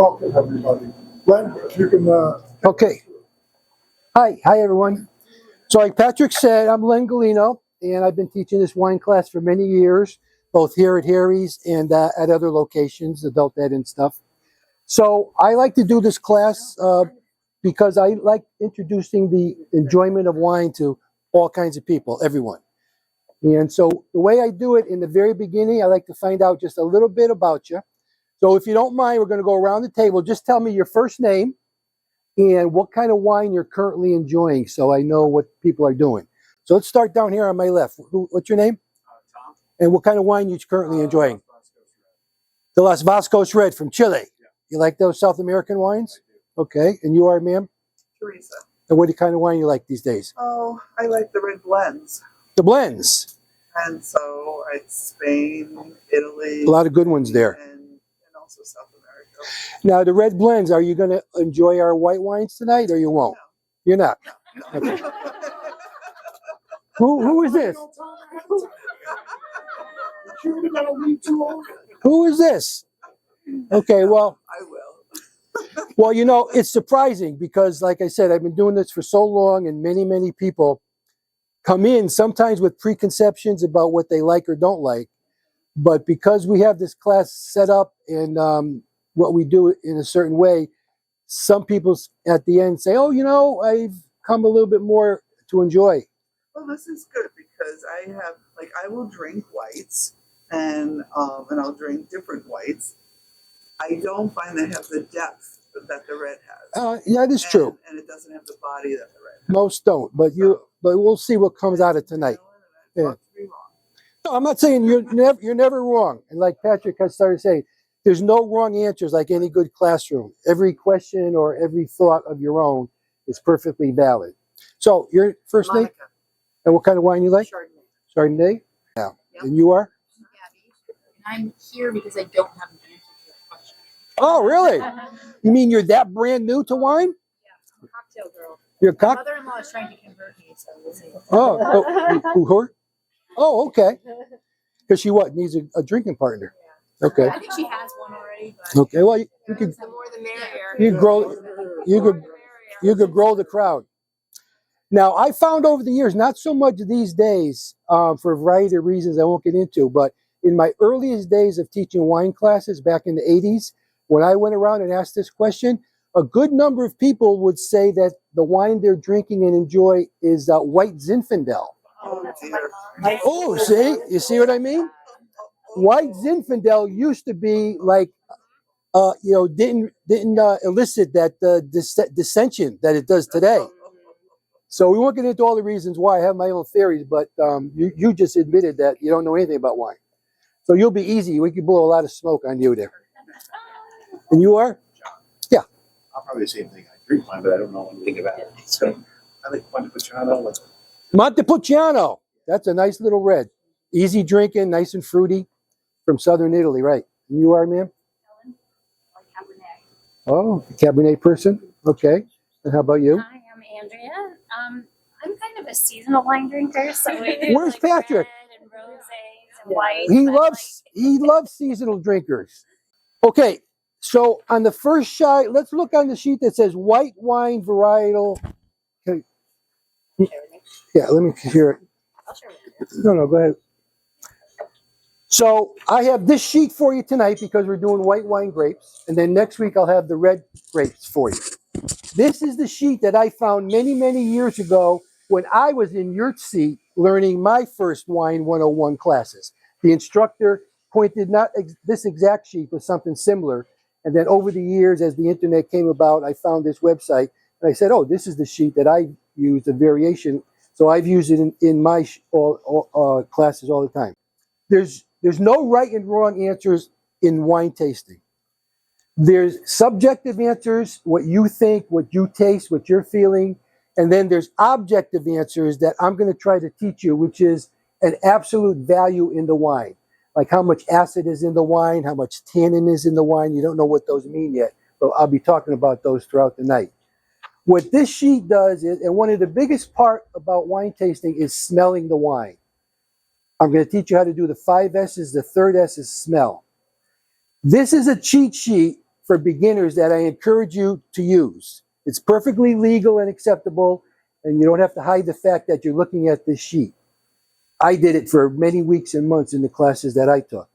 talk to everybody. Glenn, if you can. Okay. Hi everyone. So like Patrick said, I'm Len Galino, and I've been teaching this wine class for many years, both here at Harry's and at other locations, adult ed and stuff. So I like to do this class because I like introducing the enjoyment of wine to all kinds of people, everyone. And so the way I do it in the very beginning, I like to find out just a little bit about you. So if you don't mind, we're going to go around the table. Just tell me your first name and what kind of wine you're currently enjoying, so I know what people are doing. So let's start down here on my left. What's your name? Tom. And what kind of wine you're currently enjoying? The Las Vascos Red from Chile. Yeah. You like those South American wines? Okay. And you are, ma'am? Teresa. And what kind of wine you like these days? Oh, I like the red blends. The blends. And so it's Spain, Italy. A lot of good ones there. And also South America. Now, the red blends, are you going to enjoy our white wines tonight, or you won't? No. You're not? No. Okay. Who is this? Who is this? Okay, well. I will. Well, you know, it's surprising because, like I said, I've been doing this for so long, and many people come in sometimes with preconceptions about what they like or don't like. But because we have this class set up and what we do in a certain way, some people at the end say, oh, you know, I've come a little bit more to enjoy. Well, this is good because I will drink whites and I'll drink different whites. I don't find they have the depth that the red has. Yeah, that is true. And it doesn't have the body that the red has. Most don't, but we'll see what comes out of tonight. Yeah. No, I'm not saying you're never wrong. And like Patrick has started saying, there's no wrong answers like any good classroom. Every question or every thought of your own is perfectly valid. So your first name? And what kind of wine you like? Chardonnay. Chardonnay? Yeah. Yep. And you are? Gabby. And I'm here because I don't have an answer to your question. Oh, really? You mean you're that brand new to wine? Yeah, I'm a cocktail girl. You're My mother-in-law is trying to convert me, so we'll see. Her? Oh, okay. Because she what? Needs a drinking partner. Yeah. Okay. I think she has one already. But Okay. Well, you could. the more the merrier. You could grow the crowd. Now, I found over the years, not so much these days, for a variety of reasons I won't get into, but in my earliest days of teaching wine classes back in the 80s, when I went around and asked this question, a good number of people would say that the wine they're drinking and enjoy is white Zinfandel. Oh, see? You see what I mean? White Zinfandel used to be like, didn't elicit that dissension that it does today. So we won't get into all the reasons why. I have my own theories, but you just admitted that you don't know anything about wine. So you'll be easy. We could blow a lot of smoke on you there. And you are? Yeah. I'll probably the same thing. I drink wine, but I don't know anything about it. So I like Montepulciano. Montepulciano. That's a nice little red. Easy drinking, nice and fruity from southern Italy, right? And you are, ma'am? Oh, a Cabernet person. Okay. And how about you? Hi, I'm Andrea. I'm kind of a seasonal wine drinker, so we do Where's Patrick? red and rosés and whites. He loves seasonal drinkers. Okay, so on the first shot, let's look on the sheet that says white wine varietal. Okay. Yeah, let me hear it. No, go ahead. So I have this sheet for you tonight because we're doing white wine grapes, and then next week I'll have the red grapes for you. This is the sheet that I found many years ago when I was in your seat learning my first Wine 101 classes. The instructor pointed not this exact sheet, but something similar. And then over the years, as the internet came about, I found this website. And I said, oh, this is the sheet that I used, a variation. So I've used it in my classes all the time. There's no right and wrong answers in wine tasting. There's subjective answers, what you think, what you taste, what you're feeling. And then there's objective answers that I'm going to try to teach you, which is an absolute value in the wine. Like how much acid is in the wine, how much tannin is in the wine. You don't know what those mean yet, but I'll be talking about those throughout the night. What this sheet does is, and one of the biggest part about wine tasting is smelling the wine. I'm going to teach you how to do the 5 S's. The third S is smell. This is a cheat sheet for beginners that I encourage you to use. It's perfectly legal and acceptable, and you don't have to hide the fact that you're looking at this sheet. I did it for many weeks and months in the classes that I took.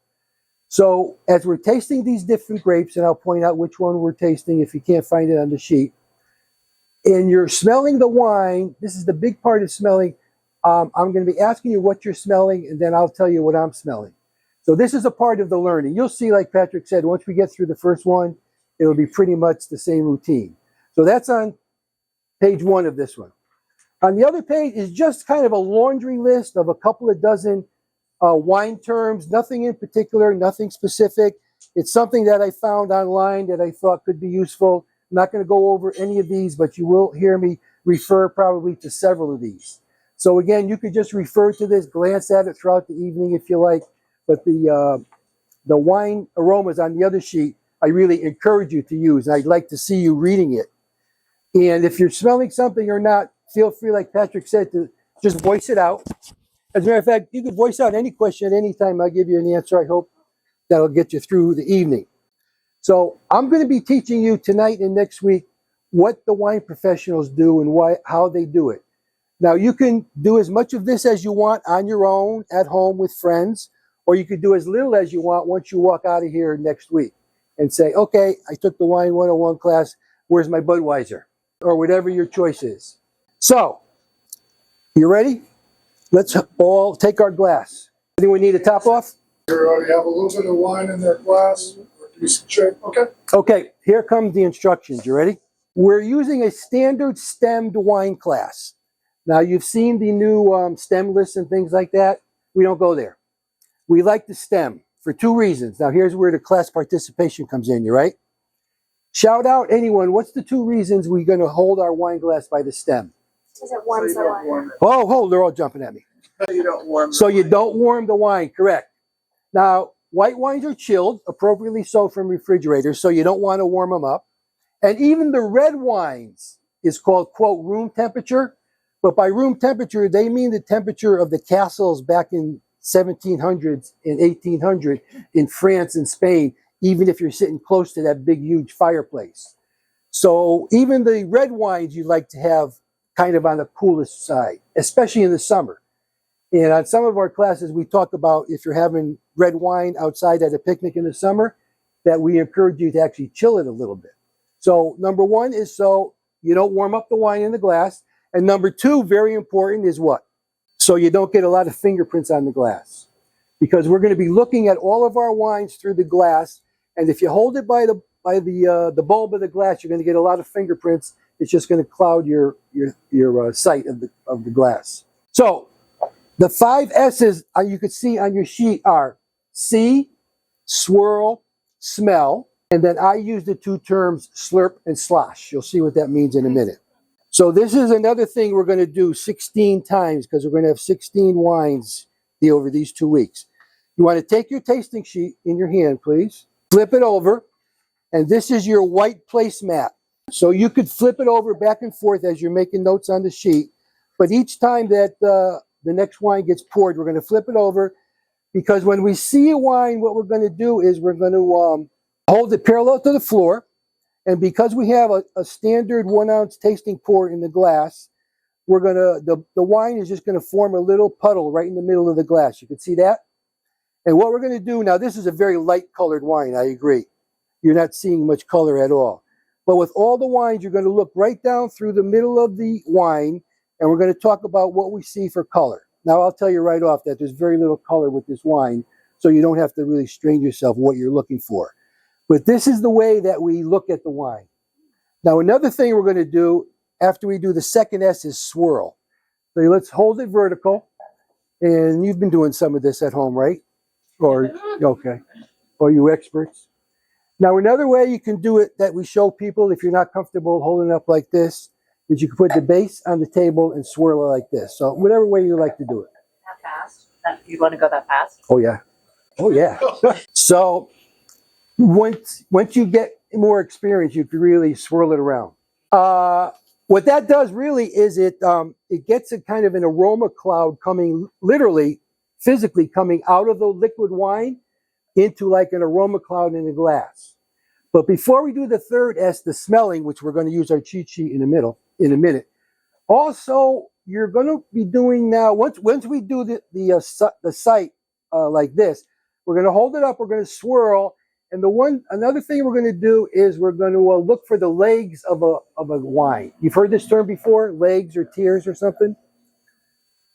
So as we're tasting these different grapes, and I'll point out which one we're tasting if you can't find it on the sheet, and you're smelling the wine, this is the big part of smelling. I'm going to be asking you what you're smelling, and then I'll tell you what I'm smelling. So this is a part of the learning. You'll see, like Patrick said, once we get through the first one, it'll be pretty much the same routine. So that's on page 1 of this one. On the other page is just kind of a laundry list of a couple of dozen wine terms, nothing in particular, nothing specific. It's something that I found online that I thought could be useful. I'm not going to go over any of these, but you will hear me refer probably to several of these. So again, you could just refer to this, glance at it throughout the evening if you like. But the wine aromas on the other sheet, I really encourage you to use. And I'd like to see you reading it. And if you're smelling something or not, feel free, like Patrick said, to just voice it out. As a matter of fact, you can voice out any question at any time. I'll give you an answer. I hope that'll get you through the evening. So I'm going to be teaching you tonight and next week what the wine professionals do and how they do it. Now, you can do as much of this as you want on your own, at home with friends, or you could do as little as you want once you walk out of here next week and say, okay, I took the Wine 101 class, where's my Budweiser? Or whatever your choice is. So, you ready? Let's all take our glass. Anyone need a top off? They already have a little bit of wine in their glass. Or do some shake. Okay. Okay, here come the instructions. You ready? We're using a standard stemmed wine class. Now, you've seen the new stem lists and things like that. We don't go there. We like the stem for 2 reasons. Now, here's where the class participation comes in, you right? Shout out anyone. What's the 2 reasons we're going to hold our wine glass by the stem? Because it warms the water. warm it. Oh, they're all jumping at me. So you don't warm So the you wine. don't warm the wine, correct. Now, white wines are chilled, appropriately so from refrigerators, so you don't want to warm them up. And even the red wines is called, quote, room temperature. But by room temperature, they mean the temperature of the castles back in 1700s and 1800 in France and Spain, even if you're sitting close to that big, huge fireplace. So even the red wines you like to have kind of on the coolest side, especially in the summer. And on some of our classes, we talk about if you're having red wine outside at a picnic in the summer, that we encourage you to actually chill it a little bit. So number 1 is so you don't warm up the wine in the glass. And number 2, very important, is what? So you don't get a lot of fingerprints on the glass. Because we're going to be looking at all of our wines through the glass. And if you hold it by the bulb of the glass, you're going to get a lot of fingerprints. It's just going to cloud your sight of the glass. So the 5 S's you could see on your sheet are see, swirl, smell, and then I use the 2 terms slurp and slosh. You'll see what that means in a minute. So this is another thing we're going to do 16 times because we're going to have 16 wines over these 2 weeks. You want to take your tasting sheet in your hand, please. Flip it over, and this is your white placemat. So you could flip it over back and forth as you're making notes on the sheet. But each time that the next wine gets poured, we're going to flip it over because when we see a wine, what we're going to do is we're going to hold it parallel to the floor. And because we have a standard 1-ounce tasting pour in the glass, we're going to the wine is just going to form a little puddle right in the middle of the glass. You can see that? And what we're going to do now, this is a very light colored wine, I agree. You're not seeing much color at all. But with all the wines, you're going to look right down through the middle of the wine, and we're going to talk about what we see for color. Now, I'll tell you right off that there's very little color with this wine, so you don't have to really strain yourself what you're looking for. But this is the way that we look at the wine. Now, another thing we're going to do after we do the second S is swirl. So let's hold it vertical. And you've been doing some of this at home, right? Or, okay. Or you experts. Now, another way you can do it that we show people if you're not comfortable holding it up like this is you can put the base on the table and swirl it like this. So whatever way you like to do it. That fast? You want to go that fast? Oh, yeah. Oh, yeah. So once you get more experience, you can really swirl it around. What that does really is it gets a kind of an aroma cloud coming, literally, physically coming out of the liquid wine into like an aroma cloud in the glass. But before we do the third S, the smelling, which we're going to use our cheat sheet in a minute. Also, you're going to be doing now, once we do the sight like this, we're going to hold it up, we're going to swirl, and another thing we're going to do is we're going to look for the legs of a wine. You've heard this term before, legs or tears or something?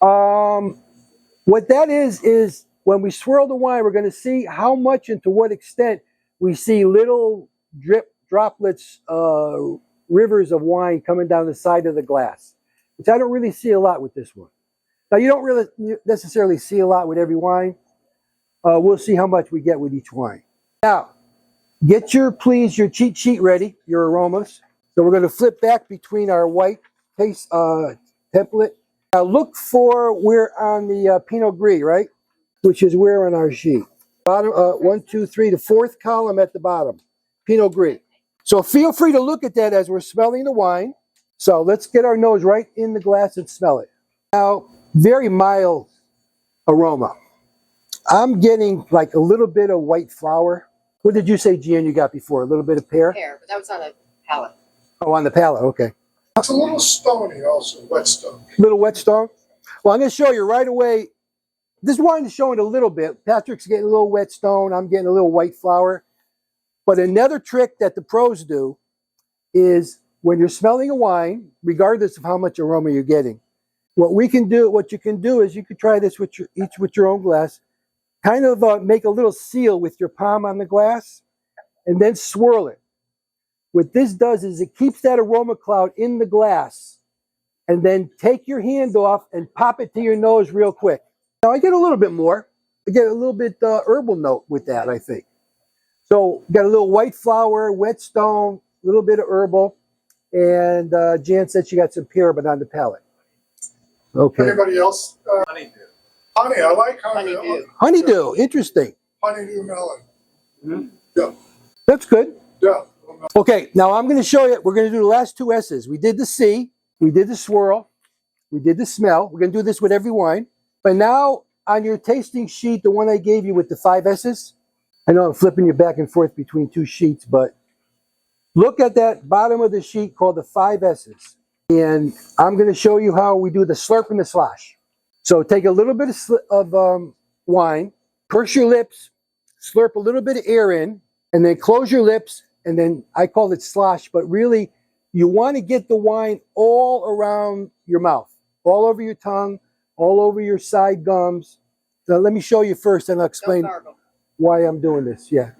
What that is when we swirl the wine, we're going to see how much and to what extent we see little droplets, rivers of wine coming down the side of the glass, which I don't really see a lot with this one. Now, you don't really necessarily see a lot with every wine. We'll see how much we get with each wine. Now, get your cheat sheet ready, your aromas. So we're going to flip back between our white taste template. Now look for, we're on the Pinot Gris, right? Which is where on our sheet? Bottom, 1, 2, 3, the fourth column at the bottom, Pinot Gris. So feel free to look at that as we're smelling the wine. So let's get our nose right in the glass and smell it. Now, very mild aroma. I'm getting like a little bit of white flower. What did you say, Gian, you got before? A little bit of pear? Pear, but that was on a palette. Oh, on the palate, okay. It's a little stony also, wet stone. Little wet stone? Well, I'm going to show you right away. This wine is showing a little bit. Patrick's getting a little wet stone. I'm getting a little white flower. But another trick that the pros do is when you're smelling a wine, regardless of how much aroma you're getting, what you can do is you could try this each with your own glass. Kind of make a little seal with your palm on the glass and then swirl it. What this does is it keeps that aroma cloud in the glass, and then take your hand off and pop it to your nose real quick. Now I get a little bit more. I get a little bit herbal note with that, I think. So got a little white flower, wet stone, a little bit of herbal, and Jan said she got some pear, but on the palate. Okay. Anybody else? Honeydew. Honey, I like honey. Honeydew. Honeydew, interesting. Honeydew melon. Mm-hmm. Yeah, That's good. yeah. Okay, now I'm going to show you, we're going to do the last two S's. We did the C, we did the swirl, we did the smell. We're going to do this with every wine. But now on your tasting sheet, the one I gave you with the 5 S's, I know I'm flipping you back and forth between 2 sheets, but look at that bottom of the sheet called the 5 S's. And I'm going to show you how we do the slurp and the slosh. So take a little bit of wine, purse your lips, slurp a little bit of air in, and then close your lips, and then I call it slosh, but really you want to get the wine all around your mouth, all over your tongue, all over your side gums. So let me show you first, and I'll explain why I'm doing this. Yeah.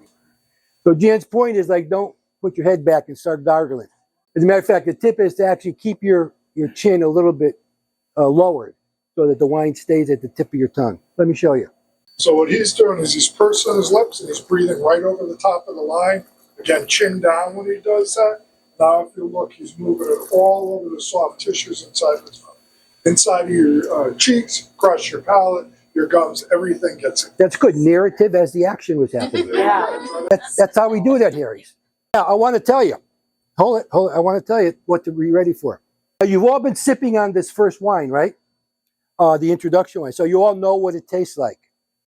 So Jan's point is like, don't put your head back and start gargling. As a matter of fact, the tip is to actually keep your chin a little bit lowered so that the wine stays at the tip of your tongue. Let me show you. So what he's doing is he's pursing his lips and he's breathing right over the top of the line. Again, chin down when he does that. Now if you look, he's moving it all over the soft tissues inside of his mouth. Inside of your cheeks, across your palate, your gums, everything gets it. That's good. Narrative as the action was happening. Yeah. That's how we do that, Harry's. Now, I want to tell you. Hold it. I want to tell you what to be ready for. Now, you've all been sipping on this first wine, right? The introduction wine. So you all know what it tastes like.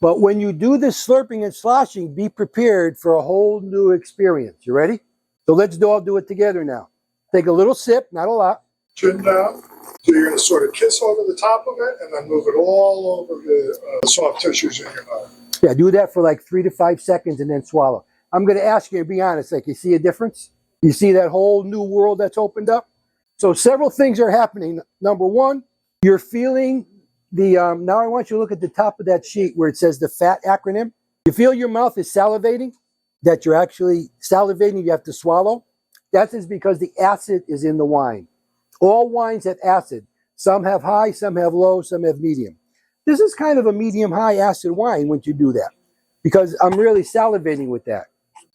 But when you do this slurping and sloshing, be prepared for a whole new experience. You ready? So let's all do it together now. Take a little sip, not a lot. Chin down. So you're going to sort of kiss over the top of it and then move it all over the soft tissues in your mouth. Yeah, do that for like 3 to 5 seconds and then swallow. I'm going to ask you to be honest. Like, you see a difference? You see that whole new world that's opened up? So several things are happening. Number one, you're feeling now I want you to look at the top of that sheet where it says the FAT acronym. You feel your mouth is salivating, that you're actually salivating, you have to swallow. That is because the acid is in the wine. All wines have acid. Some have high, some have low, some have medium. This is kind of a medium-high acid wine when you do that, because I'm really salivating with that.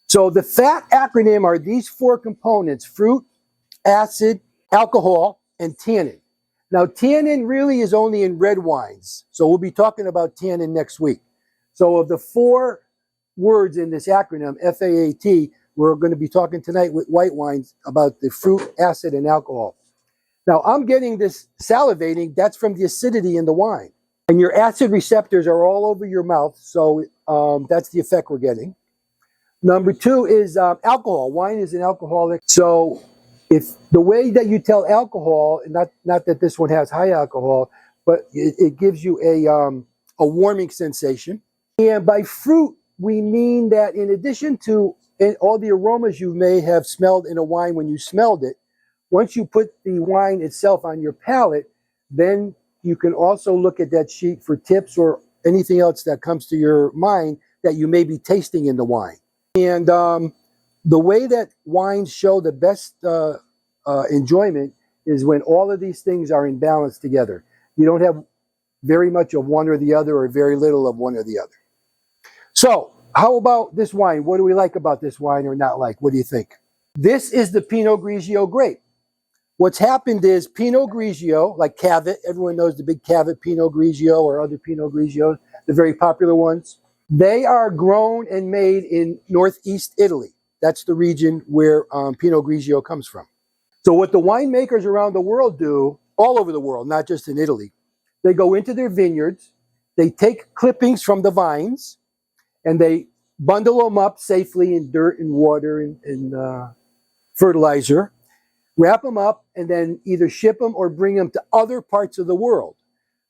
So the FAT acronym are these 4 components: fruit, acid, alcohol, and tannin. Now, tannin really is only in red wines. So we'll be talking about tannin next week. So of the 4 words in this acronym, FAAT, we're going to be talking tonight with white wines about the fruit, acid, and alcohol. Now, I'm getting this salivating. That's from the acidity in the wine. And your acid receptors are all over your mouth. So that's the effect we're getting. Number two is alcohol. Wine is an alcoholic. So if the way that you tell alcohol, not that this one has high alcohol, but it gives you a warming sensation. And by fruit, we mean that in addition to all the aromas you may have smelled in a wine when you smelled it, once you put the wine itself on your palate, then you can also look at that sheet for tips or anything else that comes to your mind that you may be tasting in the wine. And the way that wines show the best enjoyment is when all of these things are in balance together. You don't have very much of one or the other or very little of one or the other. So how about this wine? What do we like about this wine or not like? What do you think? This is the Pinot Grigio grape. What's happened is Pinot Grigio, like Cavit, everyone knows the big Cavit Pinot Grigio or other Pinot Grigios, the very popular ones. They are grown and made in northeast Italy. That's the region where Pinot Grigio comes from. So what the winemakers around the world do, all over the world, not just in Italy, they go into their vineyards, they take clippings from the vines, and they bundle them up safely in dirt and water and fertilizer, wrap them up, and then either ship them or bring them to other parts of the world.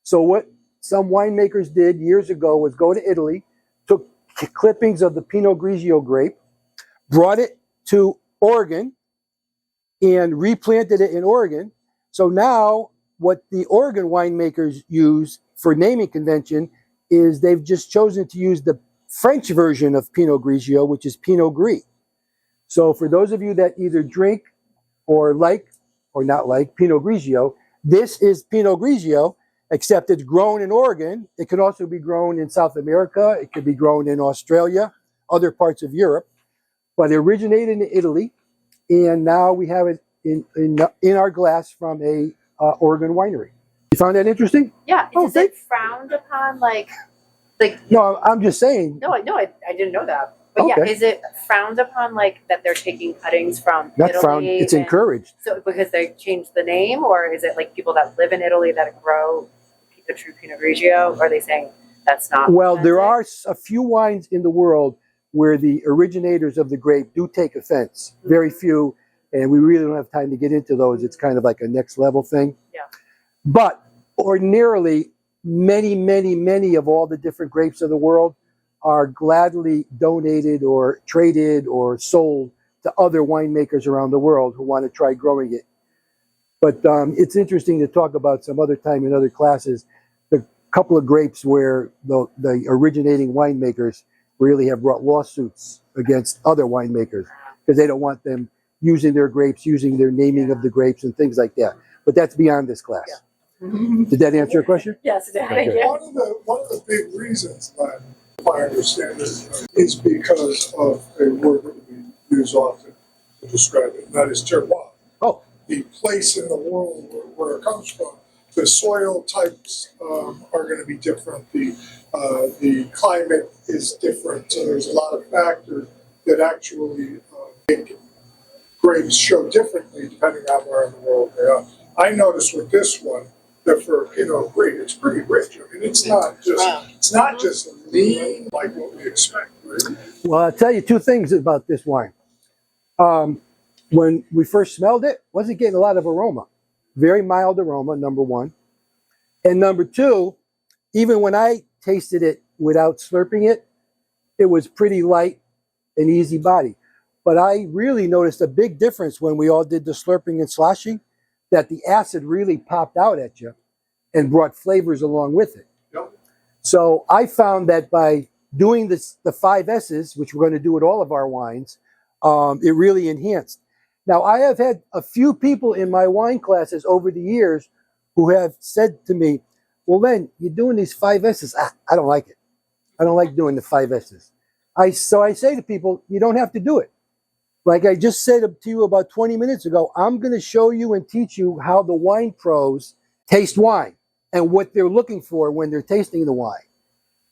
So what some winemakers did years ago was go to Italy, took clippings of the Pinot Grigio grape, brought it to Oregon, and replanted it in Oregon. So now what the Oregon winemakers use for naming convention is they've just chosen to use the French version of Pinot Grigio, which is Pinot Gris. So for those of you that either drink or like or not like Pinot Grigio, this is Pinot Grigio, except it's grown in Oregon. It could also be grown in South America. It could be grown in Australia, other parts of Europe. But it originated in Italy, and now we have it in our glass from a Oregon winery. You found that interesting? Yeah. Oh, Is it frowned upon like No, I'm just saying. no, I didn't know that. But yeah, Okay. is it frowned upon like that they're taking cuttings from Not Italy? frowned. It's and- encouraged. So because they changed the name, or is it like people that live in Italy that grow the true Pinot Grigio? Or are they saying that's not? Well, there authentic? are a few wines in the world where the originators of the grape do take offense. Very few, and we really don't have time to get into those. It's kind of like a next level thing. Yeah. But ordinarily, many of all the different grapes of the world are gladly donated or traded or sold to other winemakers around the world who want to try growing it. But it's interesting to talk about some other time in other classes, the couple of grapes where the originating winemakers really have brought lawsuits against other winemakers because they don't want them using their grapes, using their naming of the grapes and things like that. But that's beyond this class. Yeah. Did that answer your question? Yes, it did. Okay. Yeah. One of the big reasons that, if I understand it, is because of a word that we use often to describe it, and that is terroir. Oh. The place in the world where it comes from. The soil types are going to be different. The climate is different. So there's a lot of factors that actually make grapes show differently depending on where in the world they are. I noticed with this one that for Pinot Gris, it's pretty rich. I mean, it's not just lean like what we expect, right? Well, I'll tell you two things about this wine. When we first smelled it, wasn't getting a lot of aroma. Very mild aroma, number one. And number two, even when I tasted it without slurping it, it was pretty light and easy body. But I really noticed a big difference when we all did the slurping and sloshing, that the acid really popped out at you and brought flavors along with it. Yep. So I found that by doing this, the 5 S's, which we're going to do with all of our wines, it really enhanced. Now, I have had a few people in my wine classes over the years who have said to me, well, Len, you're doing these 5 S's. I don't like it. I don't like doing the 5 S's. So I say to people, you don't have to do it. Like I just said to you about 20 minutes ago, I'm going to show you and teach you how the wine pros taste wine and what they're looking for when they're tasting the wine.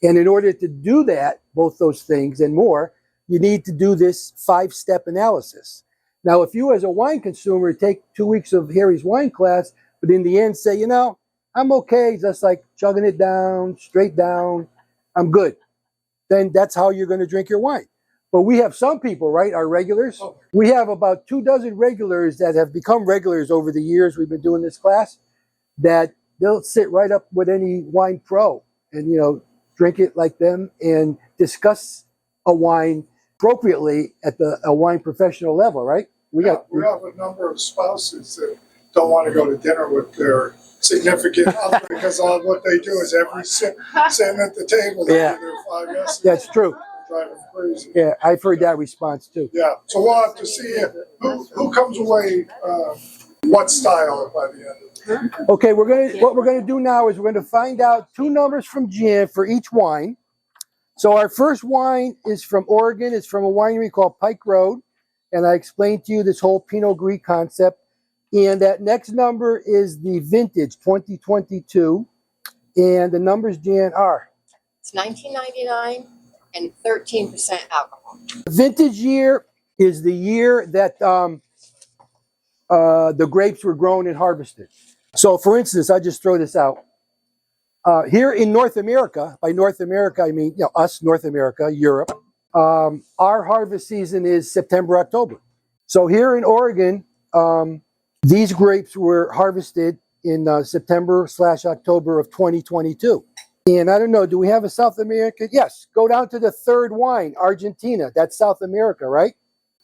And in order to do that, both those things and more, you need to do this 5-step analysis. Now, if you as a wine consumer take 2 weeks of Harry's wine class, but in the end say, you know, I'm okay, just like chugging it down, straight down, I'm good, then that's how you're going to drink your wine. But we have some people, right? Our regulars. Oh. We have about 24 regulars that have become regulars over the years we've been doing this class, that they'll sit right up with any wine pro and, drink it like them and discuss a wine appropriately at a wine professional level, right? We have a number of spouses that don't want to go to dinner with their significant other because all what they do is sitting at the table. They Yeah. do their 5 S's. That's true. Driving crazy. Yeah, I've heard that response too. Yeah, so we'll have to see who comes away what style by the end of it. Okay, what we're gonna do now is we're gonna find out 2 numbers from Jan for each wine. So our first wine is from Oregon. It's from a winery called Pike Road, and I explained to you this whole Pinot Gris concept. And that next number is the vintage 2022, and the numbers, Jan, are It's 1999 and 13% alcohol. the vintage year is the year that the grapes were grown and harvested. So, for instance, I'll just throw this out. Here in North America, by North America, I mean, us, North America, Europe, our harvest season is September, October. So here in Oregon, these grapes were harvested in September/October of 2022. And I don't know, do we have a South America? Yes, go down to the third wine, Argentina. That's South America, right?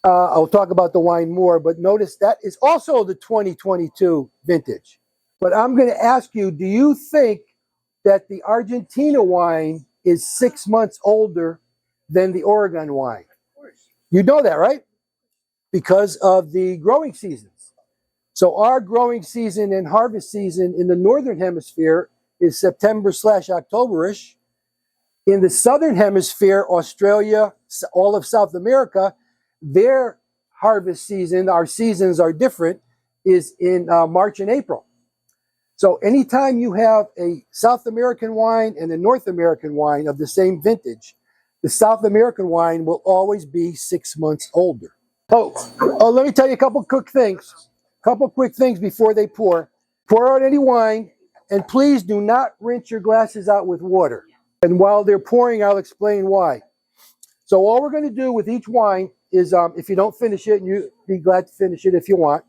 I'll talk about the wine more, but notice that is also the 2022 vintage. But I'm going to ask you, do you think that the Argentina wine is 6 months older than the Oregon wine? You know that, right? Because of the growing seasons. So our growing season and harvest season in the Northern Hemisphere is September/October-ish. In the Southern Hemisphere, Australia, all of South America, their harvest season, our seasons are different, is in March and April. So anytime you have a South American wine and a North American wine of the same vintage, the South American wine will always be 6 months older. Oh, let me tell you a couple quick things. Couple quick things before they pour. Pour out any wine, and please do not rinse your glasses out with water. And while they're pouring, I'll explain why. So all we're going to do with each wine is, if you don't finish it, and you'd be glad to finish it if you want,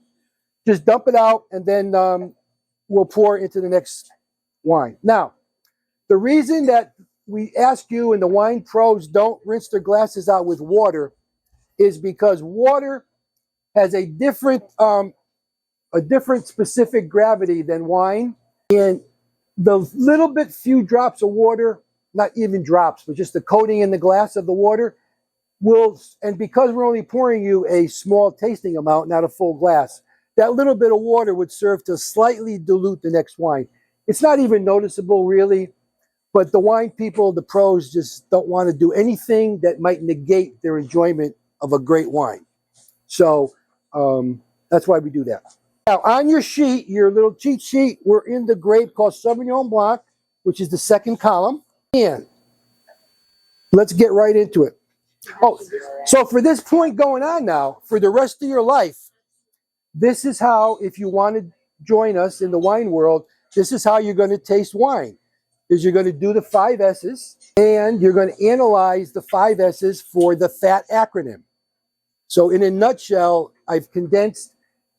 just dump it out, and then we'll pour into the next wine. Now, the reason that we ask you and the wine pros don't rinse their glasses out with water is because water has a different specific gravity than wine. And the little bit few drops of water, not even drops, but just the coating in the glass of the water will, and because we're only pouring you a small tasting amount, not a full glass, that little bit of water would serve to slightly dilute the next wine. It's not even noticeable really, but the wine people, the pros, just don't want to do anything that might negate their enjoyment of a great wine. So that's why we do that. Now, on your sheet, your little cheat sheet, we're in the grape called Sauvignon Blanc, which is the second column. And let's get right into it. Oh, so for this point going on now, for the rest of your life, this is how, if you want to join us in the wine world, this is how you're going to taste wine. Is you're going to do the 5 S's, and you're going to analyze the 5 S's for the FAT acronym. So in a nutshell, I've condensed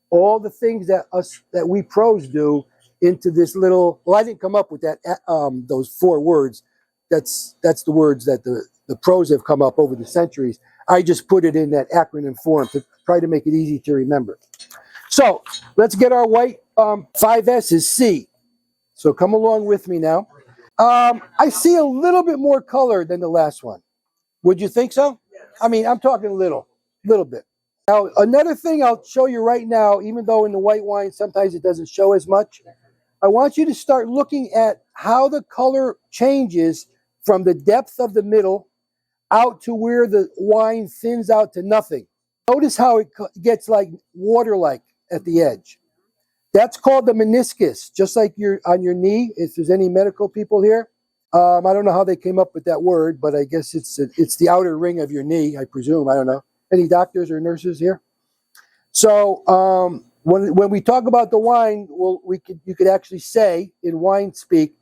all the things that we pros do into this little, well, I didn't come up with that those 4 words. That's the words that the pros have come up over the centuries. I just put it in that acronym form to try to make it easy to remember. So let's get our white 5 S's. C. So come along with me now. I see a little bit more color than the last one. Would you think so? I mean, I'm talking a little bit. Now, another thing I'll show you right now, even though in the white wine sometimes it doesn't show as much, I want you to start looking at how the color changes from the depth of the middle out to where the wine thins out to nothing. Notice how it gets like water-like at the edge. That's called the meniscus, just like on your knee, if there's any medical people here. I don't know how they came up with that word, but I guess it's the outer ring of your knee, I presume. I don't know. Any doctors or nurses here? So when we talk about the wine, you could actually say in wine speak,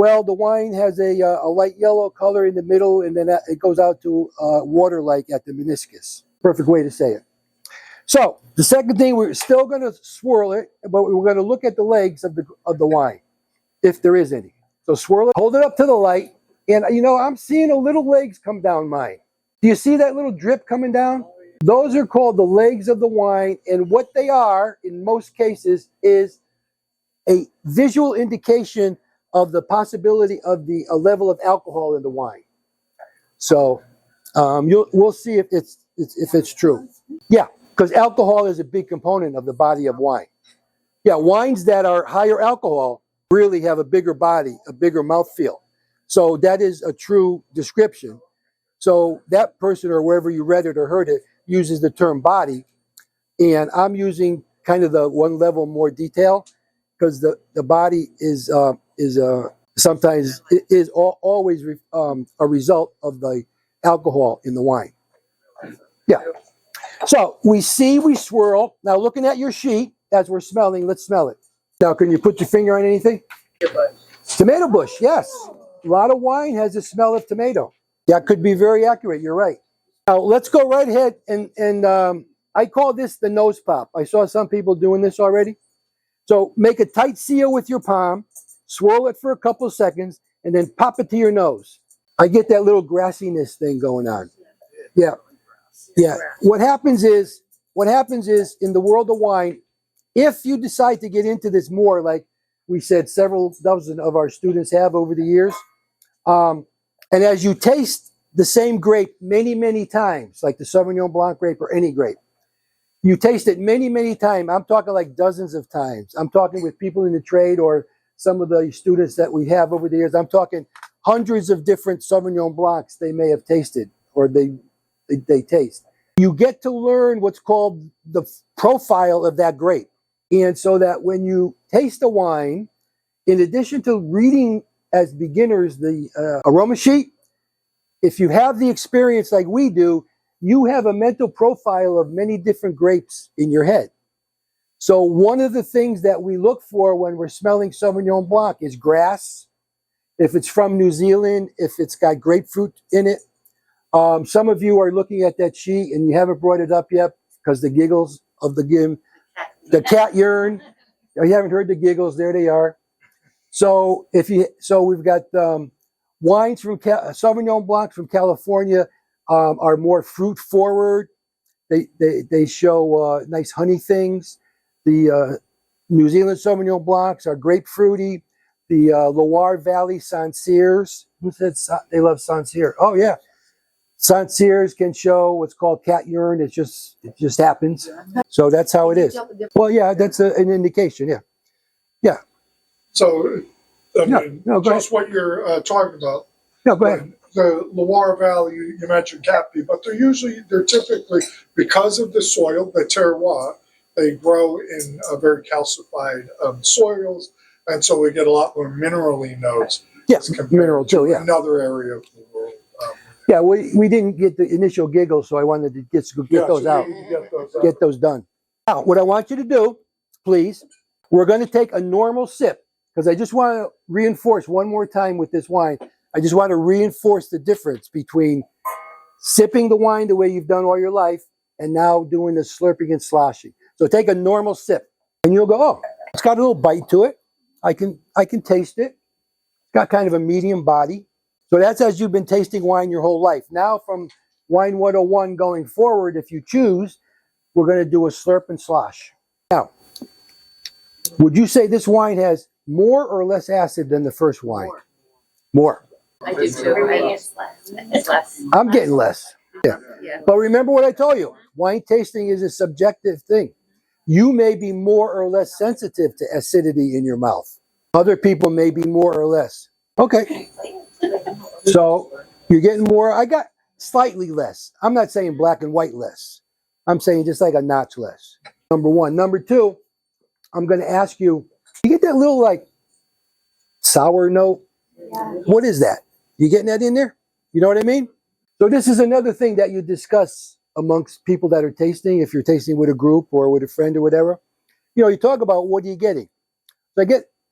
Well, the wine has a light yellow color in the middle, and then it goes out to water-like at the meniscus. Perfect way to say it. So the second thing, we're still going to swirl it, but we're going to look at the legs of the wine, if there is any. So swirl it, hold it up to the light, and you know, I'm seeing a little legs come down mine. Do you see that little drip coming down? Those are called the legs of the wine, and what they are, in most cases, is a visual indication of the possibility of a level of alcohol in the wine. So we'll see if it's true. Yeah, because alcohol is a big component of the body of wine. Yeah, wines that are higher alcohol really have a bigger body, a bigger mouthfeel. So that is a true description. So that person, or wherever you read it or heard it, uses the term body, and I'm using kind of the one level more detail, because the body is sometimes always a result of the alcohol in the wine. Yeah. So we swirl. Now looking at your sheet as we're smelling, let's smell it. Now can you put your finger on anything? Tomato bush, yes. A lot of wine has the smell of tomato. That could be very accurate, you're right. Now let's go right ahead and I call this the nose pop. I saw some people doing this already. So make a tight seal with your palm, swirl it for a couple of seconds, and then pop it to your nose. I get that little grassiness thing going on. Yeah. Yeah. What happens is in the world of wine, if you decide to get into this more, like we said, several dozen of our students have over the years, and as you taste the same grape many, many times, like the Sauvignon Blanc grape or any grape, you taste it many, many times. I'm talking like dozens of times. I'm talking with people in the trade or some of the students that we have over the years. I'm talking hundreds of different Sauvignon Blancs they may have tasted or they taste. You get to learn what's called the profile of that grape. And so that when you taste a wine, in addition to reading as beginners the aroma sheet, if you have the experience like we do, you have a mental profile of many different grapes in your head. So one of the things that we look for when we're smelling Sauvignon Blanc is grass. If it's from New Zealand, if it's got grapefruit in it. Some of you are looking at that sheet and you haven't brought it up yet because the giggles of the cat urine. You haven't heard the giggles. There they are. So we've got wines from Sauvignon Blanc from California are more fruit forward. They show nice honey things. The New Zealand Sauvignon Blancs are grapefruity. The Loire Valley Sancerres. Who said they love Sancerre? Oh yeah, Sancerres can show what's called cat urine. It just happens. So that's how it is. Well, yeah, that's an indication. Yeah, yeah. So, I mean, no, go just what you're talking about. No, go ahead. The Loire Valley, you mentioned Cappy, but they're typically, because of the soil, the terroir, they grow in very calcified soils, and so we get a lot more minerally notes. Yes, mineral too, yeah. Another area of the world. Yeah, we didn't get the initial giggles, so I wanted to get those out. Get those done. Now, what I want you to do, please, we're going to take a normal sip, because I just want to reinforce one more time with this wine. I just want to reinforce the difference between sipping the wine the way you've done all your life and now doing the slurping and sloshing. So take a normal sip, and you'll go, oh, it's got a little bite to it. I can taste it. It's got kind of a medium body. So that's as you've been tasting wine your whole life. Now from Wine 101 going forward, if you choose, we're going to do a slurp and slosh. Now, would you say this wine has more or less acid than the first wine? More. I do too. For me, it's less. It's less. I'm getting less. Yeah. Yeah. But remember what I told you. Wine tasting is a subjective thing. You may be more or less sensitive to acidity in your mouth. Other people may be more or less. Okay. So you're getting more. I got slightly less. I'm not saying black and white less. I'm saying just like a notch less. Number one. Number two, I'm going to ask you, you get that little like sour note? Yeah. What is that? You getting that in there? You know what I mean? So this is another thing that you discuss amongst people that are tasting, if you're tasting with a group or with a friend or whatever. You know, you talk about what are you getting? So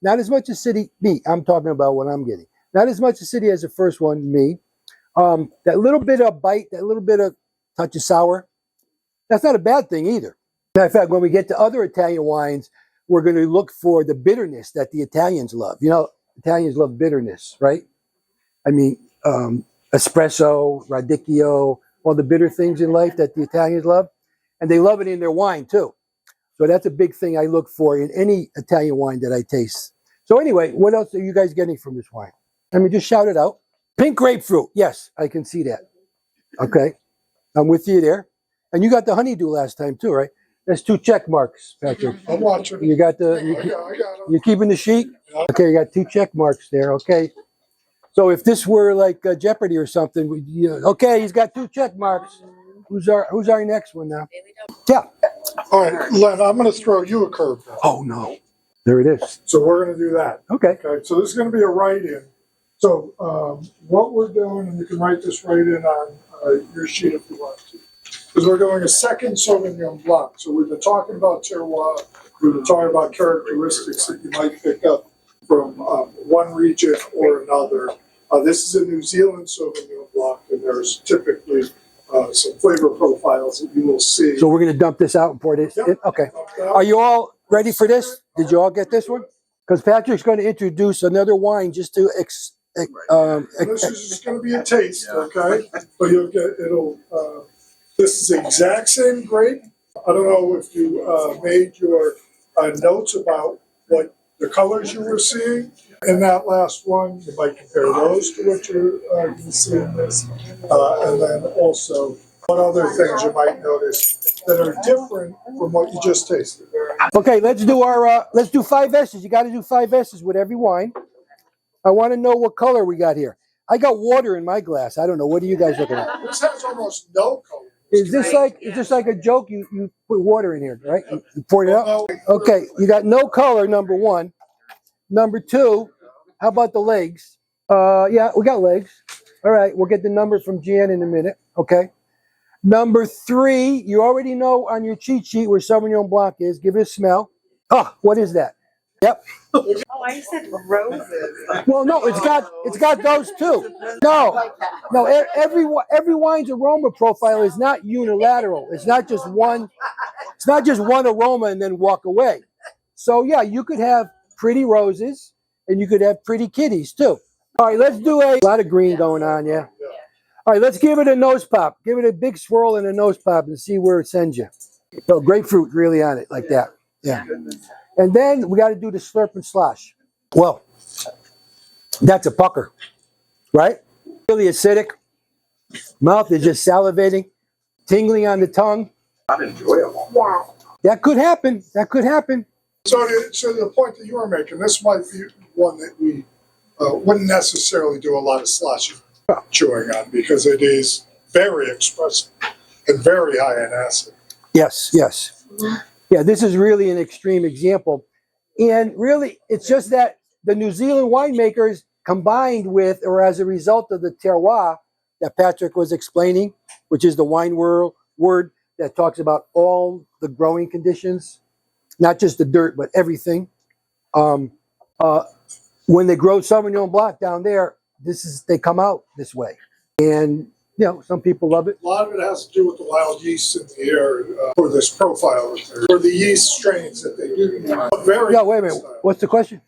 Not as much as City, me, I'm talking about what I'm getting. Not as much as City as the first one, me. That little bit of bite, that little bit of touch of sour, that's not a bad thing either. Matter of fact, when we get to other Italian wines, we're going to look for the bitterness that the Italians love. You know, Italians love bitterness, right? I mean, espresso, radicchio, all the bitter things in life that the Italians love. And they love it in their wine too. So that's a big thing I look for in any Italian wine that I taste. So anyway, what else are you guys getting from this wine? Let me just shout it out. Pink grapefruit. Yes, I can see that. Okay. I'm with you there. And you got the honeydew last time too, right? That's 2 check marks, Patrick. I'm watching. You got the, I got him. you keeping the sheet? Yeah. Okay, you got 2 check marks there. Okay. So if this were like Jeopardy or something, okay, he's got 2 check marks. Who's our next one now? Yeah. All right, Len, I'm going to throw you a curveball. Oh no. There it is. So we're going to do that. Okay. Okay, so this is going to be a write-in. So what we're doing, and you can write this right in on your sheet if you want to, is we're doing a second Sauvignon Blanc. So we've been talking about terroir, we've been talking about characteristics that you might pick up from one region or another. This is a New Zealand Sauvignon Blanc, and there's typically some flavor profiles that you will see. So we're going to dump this out and pour this in? Okay. Are you all ready for this? Did you all get this one? Because Patrick's going to introduce another wine just to This is just going to be a taste, okay? But you'll get, this is the exact same grape. I don't know if you made your notes about what the colors you were seeing in that last one. You might compare those to what you're going to see in this. And then also what other things you might notice that are different from what you just tasted. Okay, let's do 5 S's. You got to do 5 S's with every wine. I want to know what color we got here. I got water in my glass. I don't know. What are you guys looking at? This has almost no color. Is this like a joke? You put water in here, right? You poured it out? Okay, you got no color, number 1. Number 2, how about the legs? Yeah, we got legs. All right, we'll get the number from Jan in a minute. Okay. Number 3, you already know on your cheat sheet where Sauvignon Blanc is. Give it a smell. Oh, what is that? Yep. Oh, I said roses. Well, no, it's got those too. No, every wine's aroma profile is not unilateral. It's not just one. It's not just one aroma and then walk away. So yeah, you could have pretty roses and you could have pretty kitties too. All right, let's do a lot of green going on. Yeah. All right, let's give it a nose pop. Give it a big swirl and a nose pop and see where it sends you. So grapefruit really on it like that. Yeah. And then we got to do the slurp and slosh. Well, that's a pucker, right? Really acidic. Mouth is just salivating, tingling on the tongue. Not enjoyable. That could happen. That could happen. So the point that you were making, this might be one that we wouldn't necessarily do a lot of sloshing chewing on because it is very expressive and very high in acid. Yes, yes. Yeah, this is really an extreme example. And really, it's just that the New Zealand winemakers combined with, or as a result of the terroir that Patrick was explaining, which is the wine word that talks about all the growing conditions, not just the dirt, but everything. When they grow Sauvignon Blanc down there, they come out this way. And you know, some people love it. A lot of it has to do with the wild yeast in the air for this profile, for the yeast strains that they do. Yeah, wait a minute. What's the question?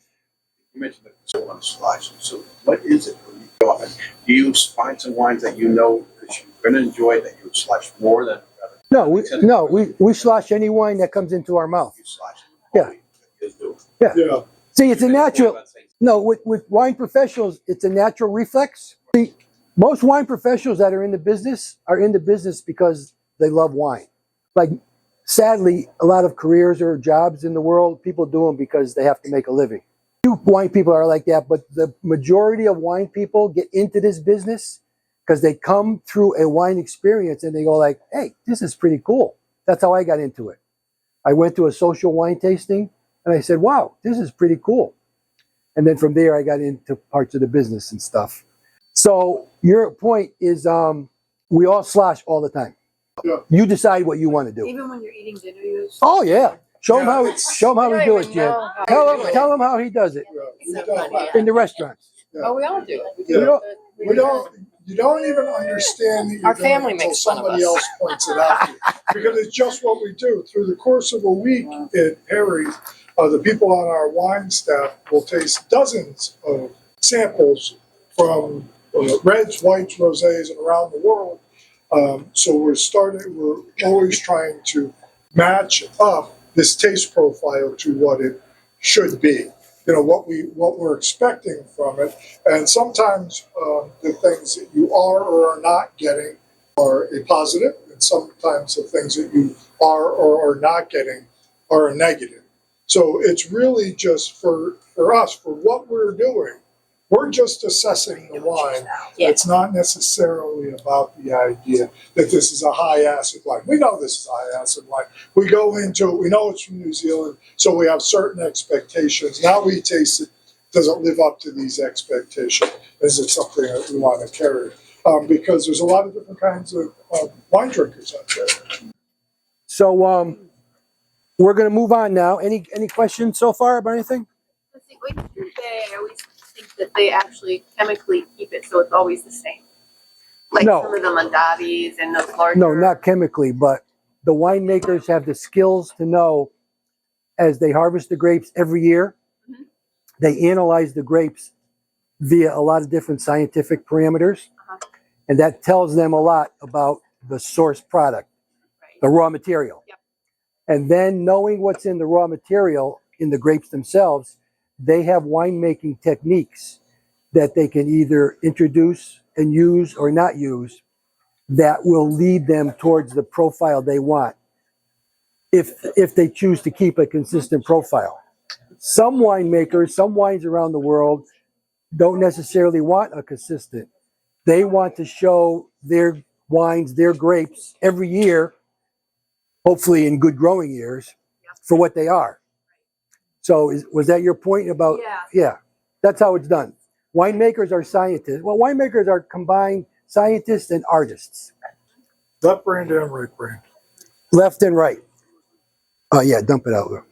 You mentioned that it's on slosh. So what is it when you go out? Do you find some wines that you know that you're going to enjoy that you would slosh more than others? No, we slosh any wine that comes into our mouth. You slosh. Yeah. Yeah. See, it's a natural. No, with wine professionals, it's a natural reflex. See, most wine professionals that are in the business because they love wine. Like, sadly, a lot of careers or jobs in the world, people do them because they have to make a living. Few wine people are like that, but the majority of wine people get into this business because they come through a wine experience and they go like, hey, this is pretty cool. That's how I got into it. I went to a social wine tasting and I said, wow, this is pretty cool. And then from there, I got into parts of the business and stuff. So your point is we all slosh all the time. Yeah. You decide what you want to do. Even when you're eating dinner, you. Oh, yeah. Show him Yeah, how it's- he I do don't it, even Jim. know how Tell to him do it. tell him how he does it we don't- in the restaurants. Oh, we all do it. We Yeah. do it. We don't. You don't even understand that you're Our doing it family until makes fun of somebody us. else points it out to you. Because it's just what we do. Through the course of a week at Harry's, the people on our wine staff will taste dozens of samples from reds, whites, rosés, and around the world. So we're always trying to match up this taste profile to what it should be. You know, what we're expecting from it. And sometimes the things that you are or are not getting are a positive, and sometimes the things that you are or are not getting are a negative. So it's really just for us, for what we're doing, we're just assessing the wine. Yeah. It's not necessarily about the idea that this is a high acid wine. We know this is a high acid wine. We go into it, we know it's from New Zealand, so we have certain expectations. Now we taste it, does it live up to these expectations? Is it something that we want to carry? Because there's a lot of different kinds of wine drinkers out there. So we're gonna move on now. Any questions so far about anything? Let's see, when you do they, I always think that they actually chemically keep it so it's always the same. Like No. some of the Mondavis and those larger. No, not chemically, but the winemakers have the skills to know as they harvest the grapes every year, Mhm. they analyze the grapes via a lot of different scientific parameters. Uh-huh. And that tells them a lot about the source product, Right. the raw material. Yep. And then knowing what's in the raw material in the grapes themselves, they have winemaking techniques that they can either introduce and use or not use that will lead them towards the profile they want if they choose to keep a consistent profile. Some winemakers, some wines around the world don't necessarily want a consistent. They want to show their wines, their grapes every year, hopefully in good growing years, for what they are. So was that your point about? Yeah. Yeah, that's how it's done. Winemakers are scientists. Well, winemakers are combined scientists and artists. Left brain and right brain. Left and right. Yeah, dump it out there.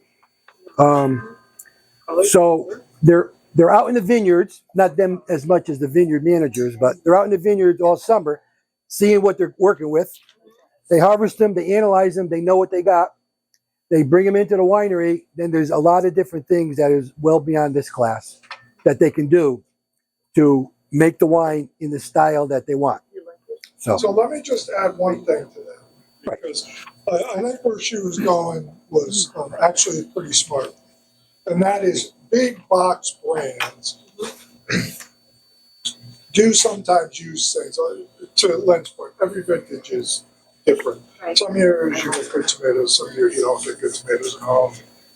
So they're out in the vineyards, not them as much as the vineyard managers, but they're out in the vineyards all summer, seeing what they're working with. They harvest them, they analyze them, they know what they got. They bring them into the winery. Then there's a lot of different things that is well beyond this class that they can do to make the wine in the style that they want. So let me just add one thing to that, because I think where she was going was actually pretty smart, and that is big box brands do sometimes use things. To Len's point, every vintage is different. Right. Some years you get good tomatoes, some years you don't get good tomatoes in our own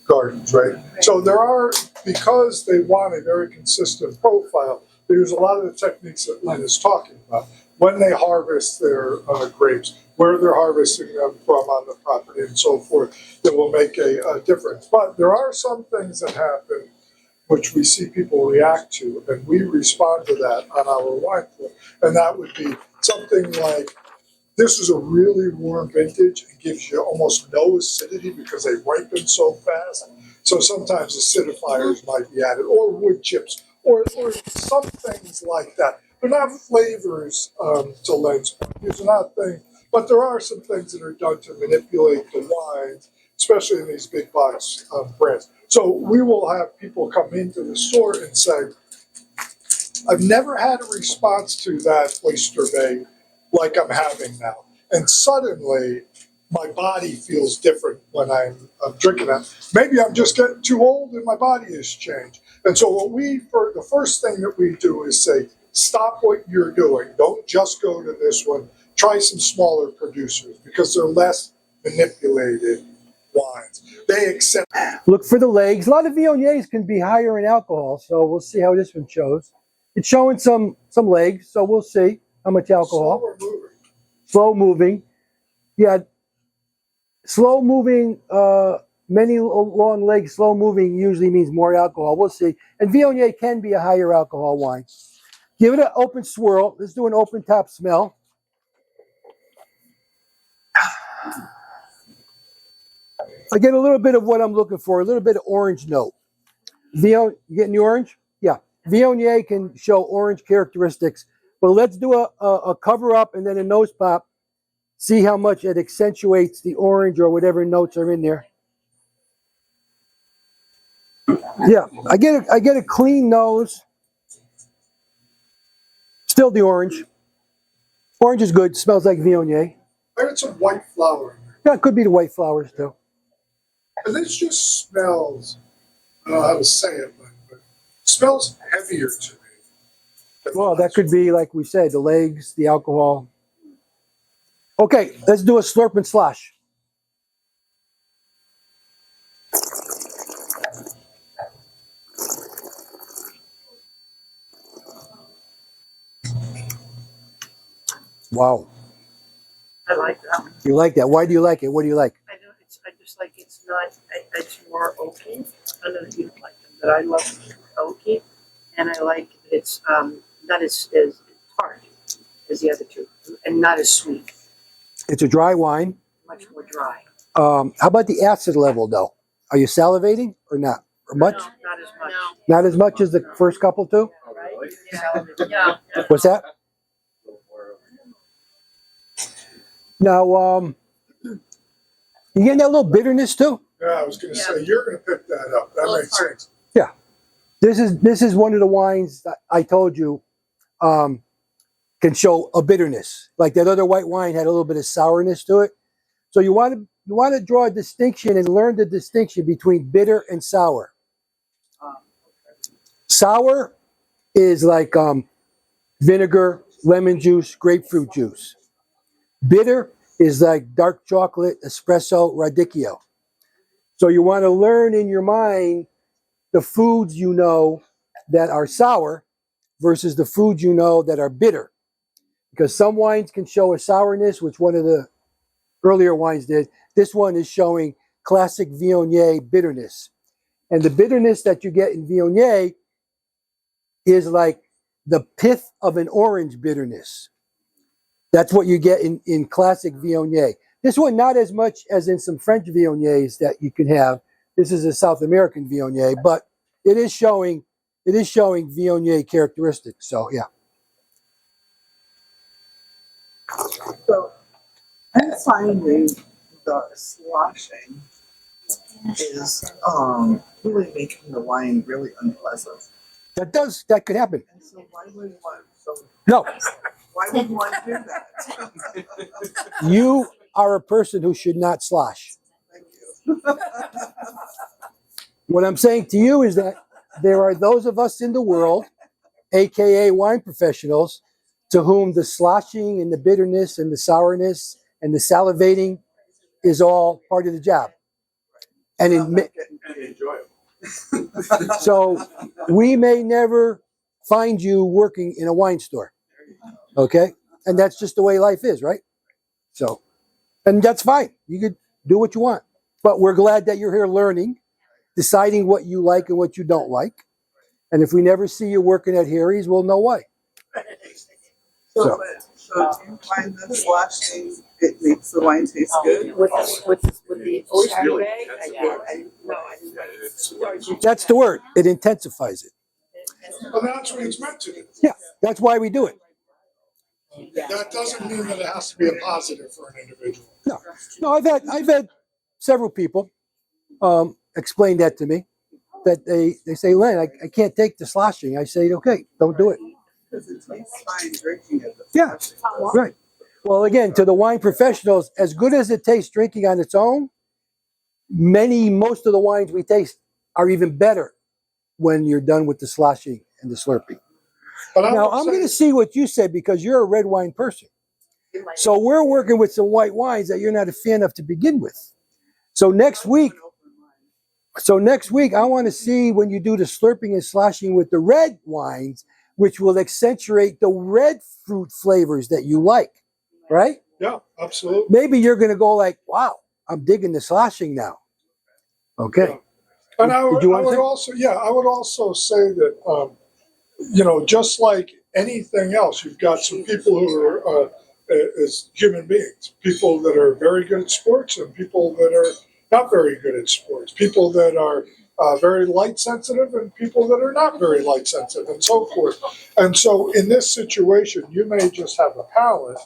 gardens, right? So there are, because they want a very consistent profile, they use a lot of the techniques that Len is talking about. When they harvest their grapes, where they're harvesting them from on the property and so forth, that will make a difference. But there are some things that happen which we see people react to, and we respond to that on our wine club. And that would be something like, this is a really warm vintage and gives you almost no acidity because they ripen so fast. So sometimes acidifiers might be added, or wood chips, or some things like that. They're not flavors to Len's point. These are not things, but there are some things that are done to manipulate the wines, especially in these big box brands. So we will have people come into the store and say, I've never had a response to that Oyster Bay like I'm having now. And suddenly, my body feels different when I'm drinking that. Maybe I'm just getting too old and my body has changed. And so the first thing that we do is say, stop what you're doing. Don't just go to this one. Try some smaller producers because they're less manipulated wines. They accept. look for the legs. A lot of Viogniers can be higher in alcohol, so we'll see how this one shows. It's showing some legs, so we'll see how much alcohol. Slower moving. Slow moving. Yeah, slow moving, many long legs, slow moving usually means more alcohol. We'll see. And Viognier can be a higher alcohol wine. Give it an open swirl. Let's do an open top smell. I get a little bit of what I'm looking for, a little bit of orange note. You getting the orange? Yeah. Viognier can show orange characteristics, but let's do a cover up and then a nose pop. See how much it accentuates the orange or whatever notes are in there. Yeah, I get a clean nose. Still the orange. Orange is good. Smells like Viognier. I got some white flour in there. Yeah, it could be the white flowers too. And this just smells, I don't know how to say it, but it smells heavier to me. than Well, the that last could one. be like we said, the legs, the alcohol. Okay, let's do a slurp and slosh. Wow, I like that one. you like that? Why do you like it? What do you like? I know I just like it's not, it's more oaky. I don't know if you like them, but I love oaky. And I like it's not as tart as the other two, and not as sweet, It's a dry wine. much more dry. How about the acid level though? Are you salivating or not? Or much? No, not as much. Not as much as the first couple too? Right? Yeah. What's that? Now, you getting that little bitterness too? Yeah, I was going to say, you're going to pick that up. That makes sense. This is one of the wines that I told you can show a bitterness. Like that other white wine had a little bit of sourness to it. So you want to draw a distinction and learn the distinction between bitter and sour. Sour is like vinegar, lemon juice, grapefruit juice. Bitter is like dark chocolate, espresso, radicchio. So you want to learn in your mind the foods you know that are sour versus the foods you know that are bitter. Because some wines can show a sourness, which one of the earlier wines did. This one is showing classic Viognier bitterness. And the bitterness that you get in Viognier is like the pith of an orange bitterness. That's what you get in classic Viognier. This one, not as much as in some French Viogniers that you can have. This is a South American Viognier, but it is showing Viognier characteristics. So yeah. So I'm finding the sloshing is really making the wine really unpleasant. That could happen. And so why would one No, why would one do that? you are a person who should not slosh. Thank you. What I'm saying to you is that there are those of us in the world, aka wine professionals, to whom the sloshing and the bitterness and the sourness and the salivating is all part of the job. And Not in, getting And enjoyable. so we may never find you working in a wine store. Okay? And that's just the way life is, right? So, and that's fine. You could do what you want. But we're glad that you're here learning, deciding what you like and what you don't like. And if we never see you working at Harry's, we'll know why. So do you find the sloshing, it makes the wine taste good? With the oyster Really bag, I did. No, I didn't. Yeah, it's, That's the word. It intensifies it. Well, that's what it's meant to do. Yeah, that's why we do it. That doesn't mean that it has to be a positive for an individual. No, I've had several people explain that to me. That they say, Len, I can't take the sloshing. I say, okay, don't do it. Because it tastes fine drinking it. the Yeah. sloshing. Right. Well, again, to the wine professionals, as good as it tastes drinking on its own, most of the wines we taste are even better when you're done with the sloshing and the slurping. But I Now, would I'm say- going to see what you said because you're a red wine person. So we're working with some white wines that you're not a fan of to begin with. So next week, I want to see when you do the slurping and sloshing with the red wines, which will accentuate the red fruit flavors that you like, right? Yeah, absolutely. Maybe you're going to go like, wow, I'm digging the sloshing now. Okay. And I would, Did you I want to would say? also, yeah, I would also say that, just like anything else, you've got some people who are, as human beings, people that are very good at sports and people that are, not very good at sports, people that are very light sensitive, and people that are not very light sensitive, and so forth. And so, in this situation, you may just have a palate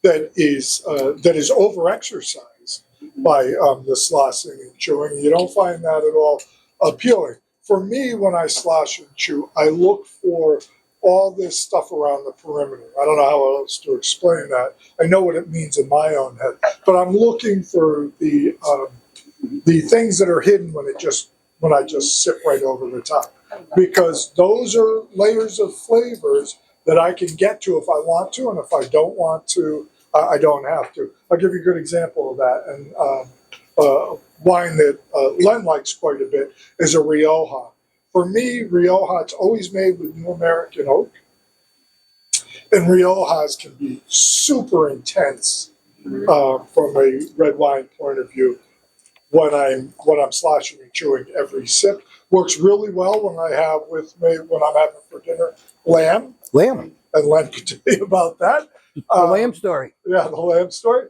that is overexercised by the sloshing and chewing. You don't find that at all appealing. For me, when I slosh and chew, I look for all this stuff around the perimeter. I don't know how else to explain that. I know what it means in my own head, but I'm looking for the things that are hidden when I just sit right over the top, because those are layers of flavors that I can get to if I want to, and if I don't want to, I don't have to. I'll give you a good example of that. And wine that Len likes quite a bit is a Rioja. For me, Rioja, it's always made with New American oak. And Riojas can be super intense from a red wine point of view when I'm sloshing and chewing every sip. Works really well when I have with me, when I'm having for dinner, lamb. Lamb. And Len could tell you about that. The lamb story. Yeah, the lamb story.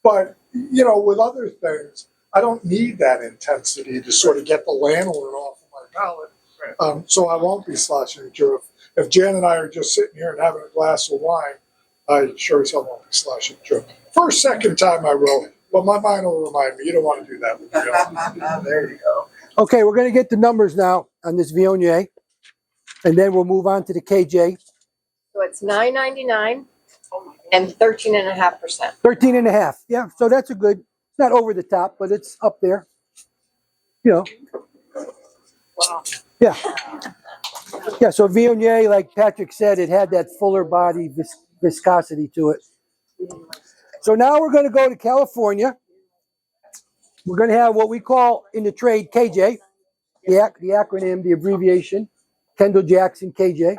But, with other things, I don't need that intensity to sort of get the lanolin off of my palate. So I won't be sloshing and chewing. If Jan and I are just sitting here and having a glass of wine, I sure as hell won't be sloshing and chewing. First, second time I will, but my mind will remind me, you don't want to do that with me. There you go. Okay, we're going to get the numbers now on this Viognier, and then we'll move on to the KJ. So it's $9.99 and 13.5%. 13 and a half. Yeah, so that's a good, it's not over the top, but it's up there. Wow. Yeah. Yeah, so Viognier, like Patrick said, it had that fuller body viscosity to it. So now we're going to go to California. We're going to have what we call in the trade KJ, the acronym, the abbreviation, Kendall Jackson KJ.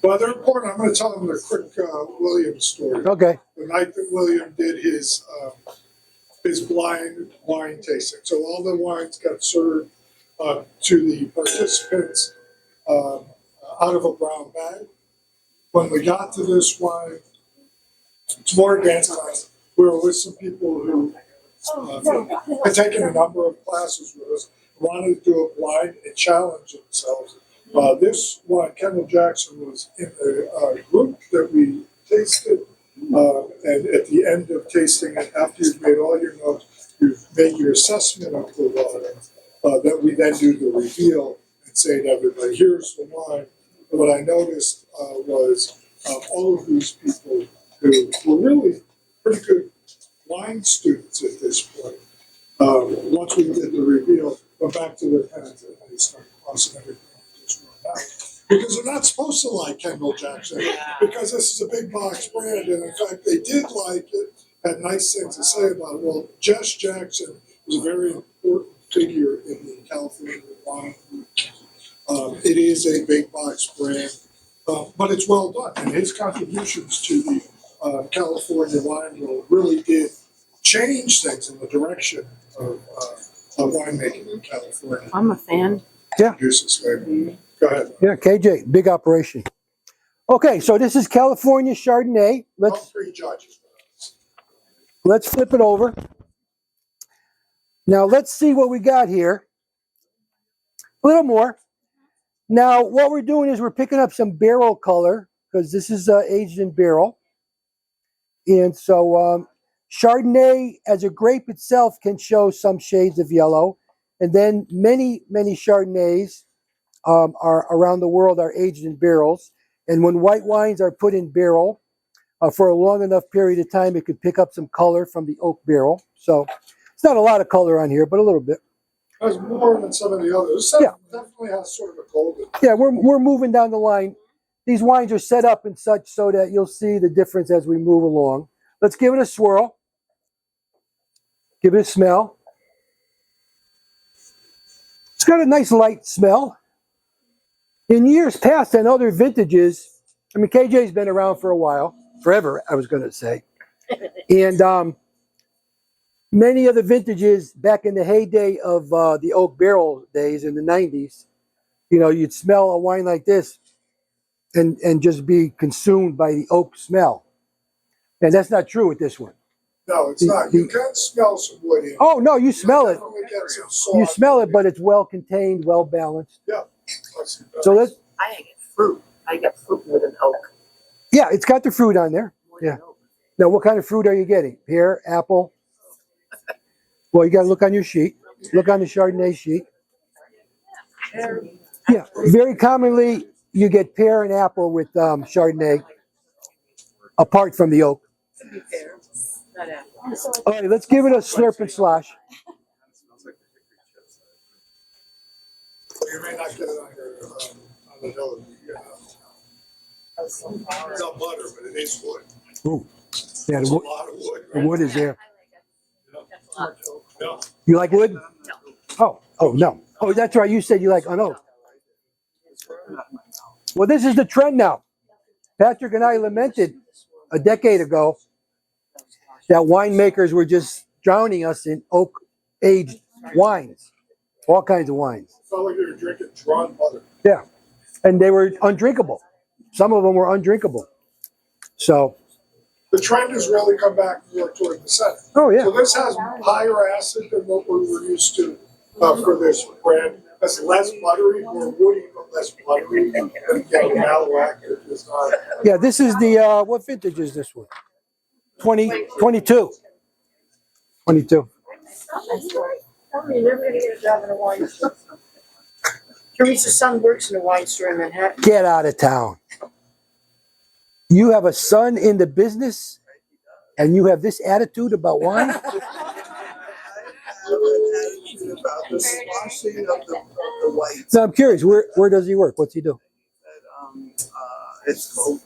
Well, they're important. I'm going to tell them the quick William story. Okay. The night that William did his blind wine tasting. So all the wines got served to the participants out of a brown bag. When we got to this wine, it's more advanced class. We were with some people who had taken a number of classes with us, wanted to do it blind and challenge themselves. This wine, Kendall Jackson, was in the group that we tasted. And at the end of tasting it, after you've made all your notes, you've made your assessment of the wine, that we then do the reveal and say to everybody, here's the wine. And what I noticed was all of these people who were really pretty good wine students at this point, once we did the reveal, went back to their pens and they started crossing everything. Because they're not supposed to like Kendall Jackson, because this is a big box brand, and in fact they did like it, had nice things to say about it. Well, Jess Jackson was a very important figure in the California wine movement. It is a big box brand, but it's well done, and his contributions to the California wine world really did change things in the direction of winemaking in California. I'm a fan. Yeah. Go ahead. Yeah, KJ, big operation. Okay, so this is California Chardonnay. All three judges. Let's flip it over. Now let's see what we got here. A little more. Now what we're doing is we're picking up some barrel color, because this is aged in barrel. And so Chardonnay as a grape itself can show some shades of yellow. And then many Chardonnays are around the world are aged in barrels. And when white wines are put in barrel for a long enough period of time, it could pick up some color from the oak barrel. So it's not a lot of color on here, but a little bit. Has more than some of the others. Yeah. Definitely has sort of a golden. Yeah, we're moving down the line. These wines are set up and such so that you'll see the difference as we move along. Let's give it a swirl. Give it a smell. It's got a nice light smell. In years past and other vintages, I mean, KJ's been around for a while, forever, I was going to say. And many of the vintages back in the heyday of the oak barrel days in the 90s, you'd smell a wine like this and just be consumed by the oak smell. And that's not true with this one. No, it's not. You can smell some wood in it. Oh, no, you smell it. Definitely get some soft. You smell it, but it's well contained, well balanced. So let's, I get fruit. I get fruit with an oak. yeah, it's got the fruit on there. Yeah. Now, what kind of fruit are you getting? Pear, apple? Well, you got to look on your sheet. Look on the Chardonnay sheet. Yeah, very commonly you get pear and apple with Chardonnay, apart from the oak. Not apple. All right, let's give it a slurp and slosh. You may not get it on the hill. It's not butter, but it is wood. Ooh, yeah, There's the a wood, lot of wood. the wood is there. Yeah. You like wood? Oh, no. Oh, that's right. You said you like unoaked. Well, this is the trend now. Patrick and I lamented a decade ago that winemakers were just drowning us in oak-aged wines, all kinds of wines. Felt like you were drinking drawn butter. Yeah, and they were undrinkable. Some of them were undrinkable. So, The trend has really come back more toward the center. oh yeah, So this has higher acid than what we were used to for this brand. It's less buttery, more woody, but less buttery. And again, Malbec is not. yeah. This is the what vintage is this one? 22. 22. You're never gonna get a job in a wine store. Teresa's son works in a wine store in Manhattan. Get out of town. You have a son in the business, and you have this attitude about wine? I have an attitude about the sloshing of the whites. So I'm curious. Where does he work? What's he do? It's called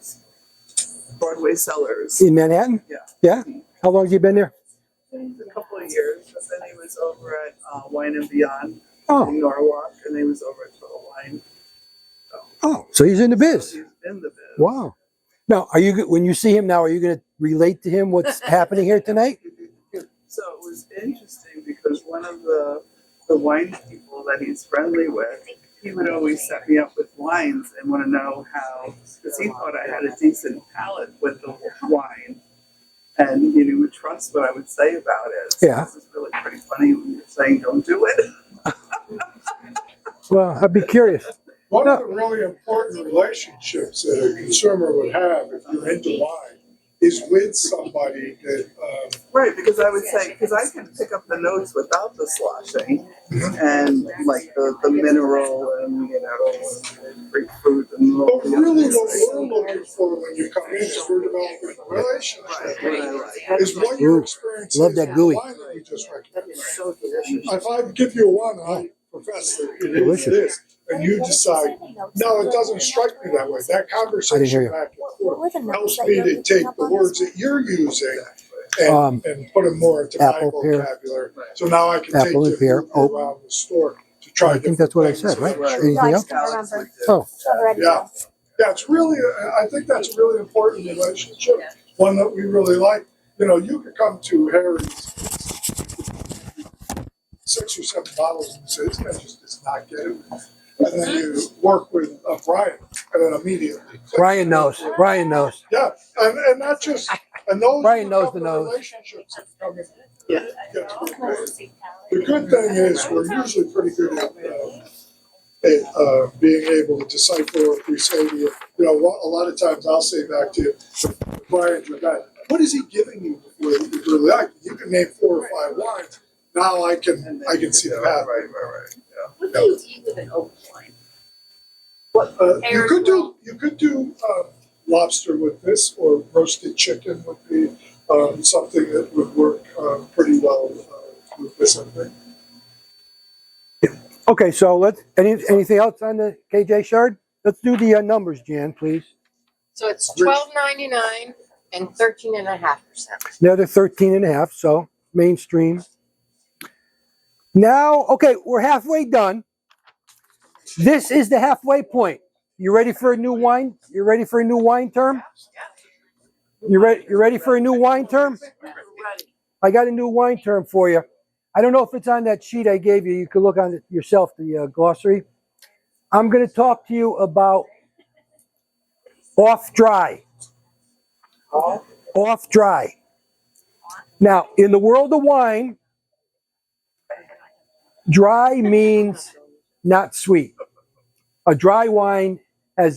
Broadway Cellars. In Manhattan? Yeah. Yeah. How long have you been there? A couple of years, but then he was over at Wine and Beyond Oh. in Norwalk, and he was over at Total Wine. Oh, so he's in the biz. He's in the biz. Wow. Now, when you see him now, are you going to relate to him what's happening here tonight? So it was interesting because one of the wine people that he's friendly with, he would always set me up with wines and want to know how, because he thought I had a decent palate with the wine. And he would trust what I would say about it. So Yeah. This is really pretty funny when you're saying don't do it. Well, I'd be curious. One of the really important relationships that a consumer would have if you're into wine is with somebody that, Right, because I would say, because I can pick up the notes without the sloshing and like the mineral and, and grapefruit and all but the really other what things. we're looking for when you come in is we're developing a relationship. Right, what I like. Is what your Ooh, experience love is that with gooey. the wine that we just recommended. That is so delicious. If I give you one, I profess that it is Delicious. this, and you decide, no, it doesn't strike me that way. That I didn't hear conversation you. back and forth helps me to take the words that you're using Um, and put them more into my apple, pear. vocabulary. So now I can take Apple and you pear, oak. around the store to try. I think that's what I different said, right? things. Anything else? Alex like that. Oh, Yeah, yeah, it's really, I think that's a really important relationship, one that we really like. You could come to Harry's 6 or 7 bottles and say, this guy just does not get it. And then you work with Brian, and then immediately. Brian knows. Brian knows. Yeah, and not just, and those. Brian knows couple the nose. relationships that come in. Yeah. get to be great. The good thing is, we're usually pretty good at being able to decipher what we say to you. A lot of times I'll say back to you, Brian's your guy, what is he giving you before you really like it? You can name 4 or 5 wines. Now I can see the pattern. Right. What do you eat with an oak wine? You could do lobster with this, or roasted chicken would be something that would work pretty well with this, I think. Okay, so anything else on the KJ Shard? Let's do the numbers, Jan, please. So it's $12.99 and 13.5%. Another 13.5, so mainstream. Now, okay, we're halfway done. This is the halfway point. You ready for a new wine? You ready for a new wine term? You ready for a new wine term? I got a new wine term for you. I don't know if it's on that sheet I gave you. You can look on it yourself, the glossary. I'm going to talk to you about off dry. Off dry. Now, in the world of wine, dry means not sweet. A dry wine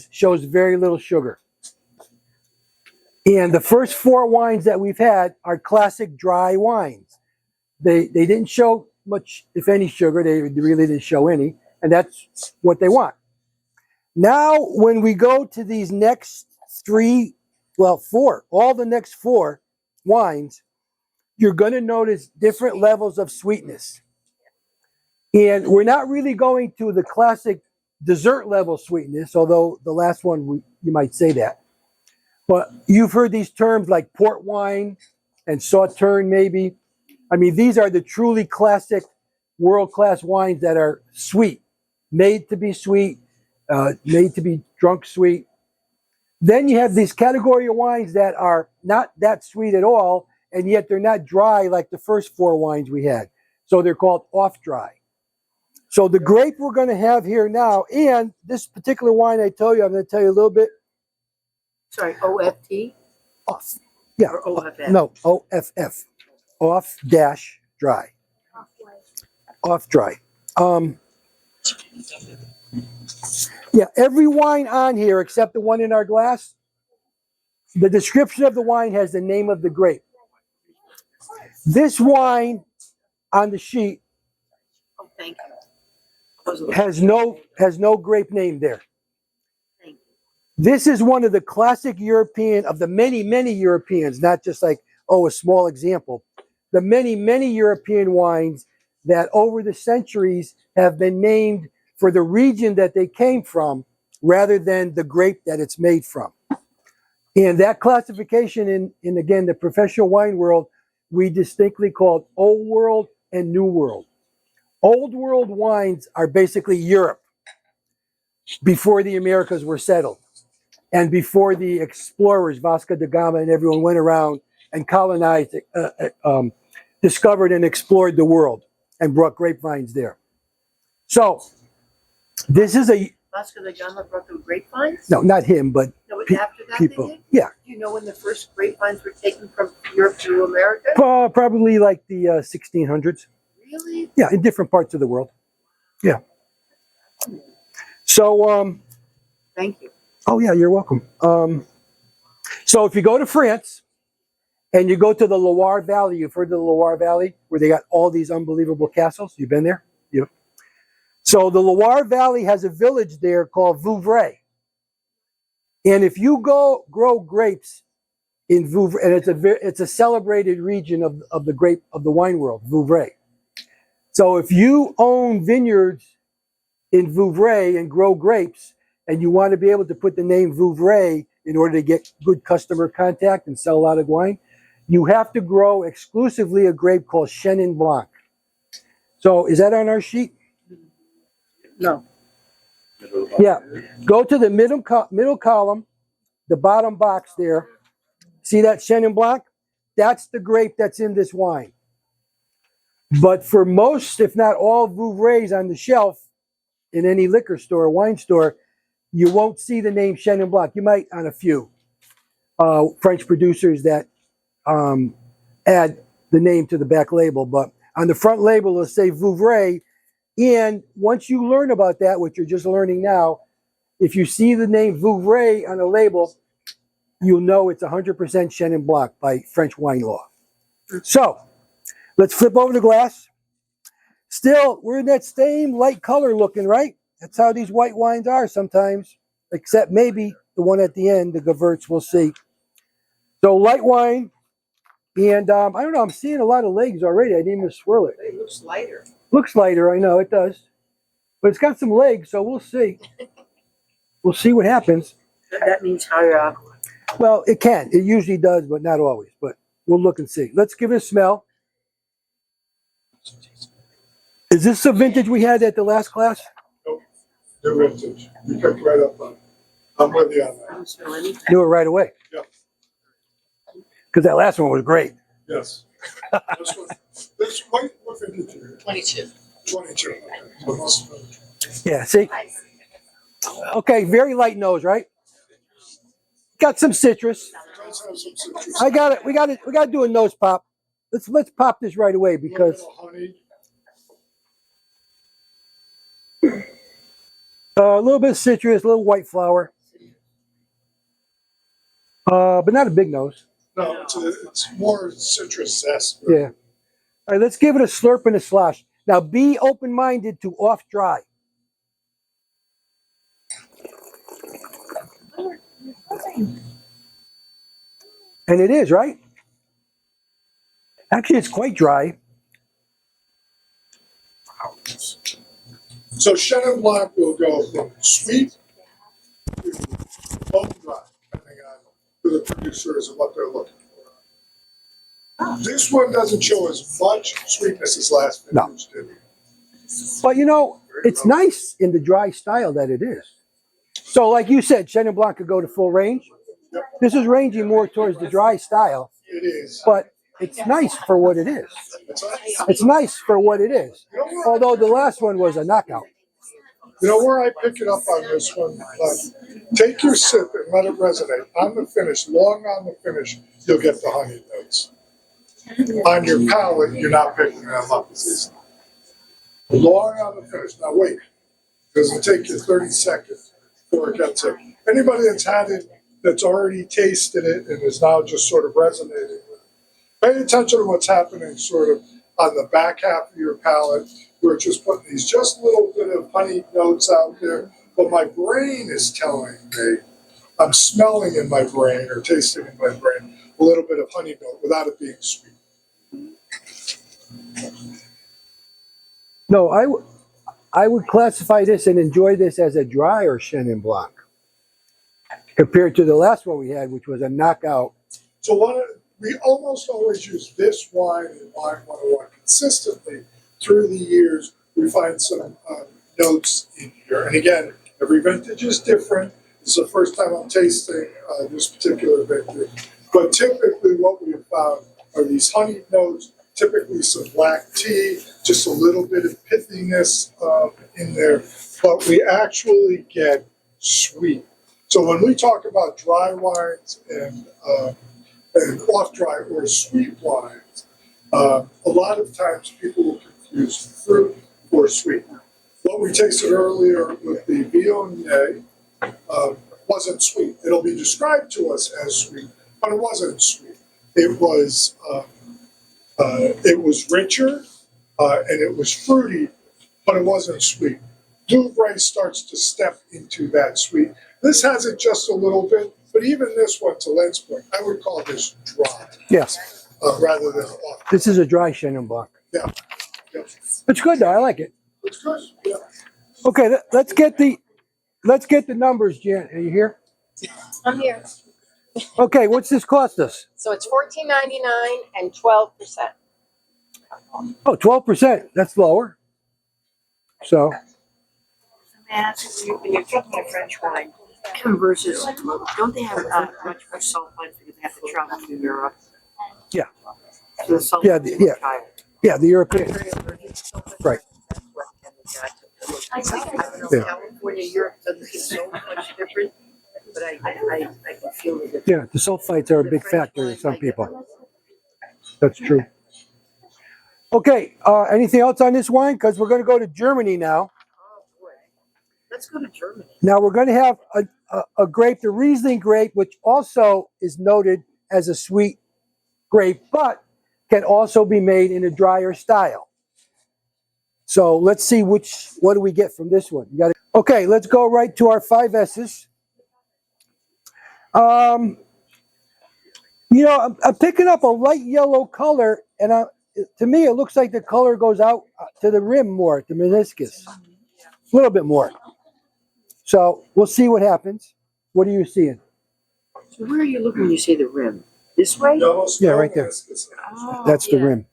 shows very little sugar. And the first 4 wines that we've had are classic dry wines. They didn't show much, if any, sugar. They really didn't show any, and that's what they want. Now, when we go to these next 4, all the next 4 wines, you're going to notice different levels of sweetness. And we're not really going to the classic dessert level sweetness, although the last one, you might say that. But you've heard these terms like port wine and sauterne maybe. I mean, these are the truly classic world-class wines that are sweet, made to be sweet, made to be drunk sweet. Then you have these category of wines that are not that sweet at all, and yet they're not dry like the first 4 wines we had. So they're called off-dry. So the grape we're going to have here now, and this particular wine I told you, I'm going to tell you a little bit. Sorry, OFT Off. Yeah. or OFF? No, OFF. Off dash dry. Off dry. Yeah, every wine on here except the one in our glass, the description of the wine has the name of the grape. This wine on the sheet Oh, thank you. has no grape name there. Thank you. This is one of the classic European, of the many, many Europeans, not just like, a small example. The many, many European wines that over the centuries have been named for the region that they came from rather than the grape that it's made from. And that classification in again, the professional wine world, we distinctly called Old World and New World. Old World wines are basically Europe before the Americas were settled and before the explorers, Vasco da Gama and everyone went around and colonized, discovered and explored the world and brought grapevines there. So this is Vasco da Gama brought the grapevines? no, not him, but No, but after that people. they did? Yeah, Do you know when the first grapevines were taken from Europe to America? probably like the 1600s. Really? Yeah, in different parts of the world. Yeah. So, Thank you. oh yeah, you're welcome. So if you go to France and you go to the Loire Valley, you've heard of the Loire Valley where they got all these unbelievable castles. You've been there? Yep. So the Loire Valley has a village there called Vouvray. And if you go grow grapes in Vouvray, and it's a celebrated region of the wine world, Vouvray. So if you own vineyards in Vouvray and grow grapes, and you want to be able to put the name Vouvray in order to get good customer contact and sell a lot of wine, you have to grow exclusively a grape called Chenin Blanc. So is that on our sheet? No. Yeah. Go to the middle column, the bottom box there. See that Chenin Blanc? That's the grape that's in this wine. But for most, if not all, Vouvrays on the shelf in any liquor store or wine store, you won't see the name Chenin Blanc. You might on a few French producers that add the name to the back label. But on the front label, it'll say Vouvray. And once you learn about that, which you're just learning now, if you see the name Vouvray on a label, you'll know it's 100% Chenin Blanc by French wine law. So let's flip over the glass. Still, we're in that same light color looking, right? That's how these white wines are sometimes, except maybe the one at the end, the Gewurz, we'll see. So light wine, and I don't know, I'm seeing a lot of legs already. I didn't even swirl it. It looks lighter. Looks lighter, I know, it does. But it's got some legs, so we'll see. We'll see what happens. That means higher alcohol. Well, it can. It usually does, but not always. But we'll look and see. Let's give it a smell. Is this the vintage we had at the last class? Nope, new vintage. You picked right up on it. I'm with you on I that. don't smell anything. Knew it right away. Yeah. Because that last one was great. Yes. This what vintage are you? 22. 22. Okay. So this- Yeah, see? Okay, very light nose, right? Got some citrus. does have some citrus. I got it. We got to do a nose pop. Let's pop this right away because Honey. a little bit of citrus, a little white flower, but not a big nose. No, it's more citrus zest. Yeah. All right, let's give it a slurp and a slosh. Now, be open-minded to off-dry. And it is, right? Actually, it's quite dry. So Chenin Blanc will go from sweet to bone dry, depending on who the producer is and what they're looking for. This one doesn't show as much sweetness as last vintage did. But, you know, it's nice in the dry style that it is. So, like you said, Chenin Blanc could go to full range. Yep. This is ranging more towards the dry style, It is. but it's nice for what it is. It's nice. It's nice for what it is. Although the last one was a knockout. You know where I pick it up on this one? Take your sip and let it resonate. On the finish, long on the finish, you'll get the honey notes. On your palate, you're not picking them up. Long on the finish. Now wait, because it'll take you 30 seconds before it gets it. Anybody that's had it, that's already tasted it and is now just sort of resonating with it, pay attention to what's happening sort of on the back half of your palate. We're just putting these just little bit of honey notes out there, but my brain is telling me, I'm smelling in my brain or tasting in my brain a little bit of honey note without it being sweet. No, I would classify this and enjoy this as a drier Chenin Blanc compared to the last one we had, which was a knockout. So we almost always use this wine in Wine 101 consistently through the years. We find some notes in here. And again, every vintage is different. This is the first time I'm tasting this particular vintage. But typically what we've found are these honey notes, typically some black tea, just a little bit of pithiness in there. But we actually get sweet. So when we talk about dry wines and off-dry or sweet wines, a lot of times people will confuse fruit or sweet. What we tasted earlier with the Viognier wasn't sweet. It'll be described to us as sweet, but it wasn't sweet. It was richer and it was fruity, but it wasn't sweet. Douvre starts to step into that sweet. This has it just a little bit, but even this one, to Len's point, I would call this dry. Yes. Rather than off. This is a dry Chenin Blanc. Yeah. It's good though. I like it. It's good. Yeah. Okay, let's get the numbers, Jan. Are you here? I'm here. Okay, what's this cost us? So it's $14.99 and 12%. Oh, 12%. That's lower. So, When you're drinking a French wine versus, don't they have much more sulfites because they have to travel to Europe? Yeah. So the sulfites Yeah, are yeah. higher. yeah, the European. Very allergic to sulfites. Right. That's what I don't know, Yeah. California, Europe doesn't seem so much different, but I can feel the difference. Yeah, the sulfites are a big factor in some people. That's true. Okay, anything else on this wine? Because we're going to go to Germany now. Oh, boy. Let's go to Germany. Now we're going to have a grape, the Riesling grape, which also is noted as a sweet grape, but can also be made in a drier style. So let's see what do we get from this one. Okay, let's go right to our 5 S's. You know, I'm picking up a light yellow color, and to me it looks like the color goes out to the rim more, the meniscus, a little bit more. So we'll see what happens. What are you seeing? So where are you looking when you say the rim? This way? Yeah, right there. Oh, That's the yeah. rim.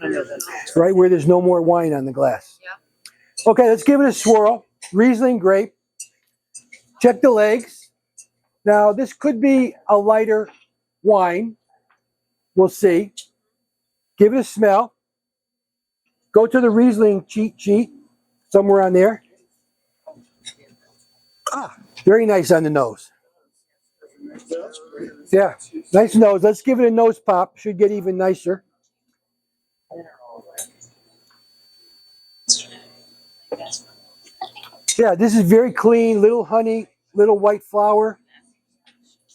I know that's Right where there's no more wine on the glass. Yeah. Okay, let's give it a swirl. Riesling grape. Check the legs. Now, this could be a lighter wine. We'll see. Give it a smell. Go to the Riesling cheat sheet, somewhere on there. Ah, very nice on the nose. That's great. Yeah, nice nose. Let's give it a nose pop. Should get even nicer. Yeah, this is very clean. Little honey, little white flower,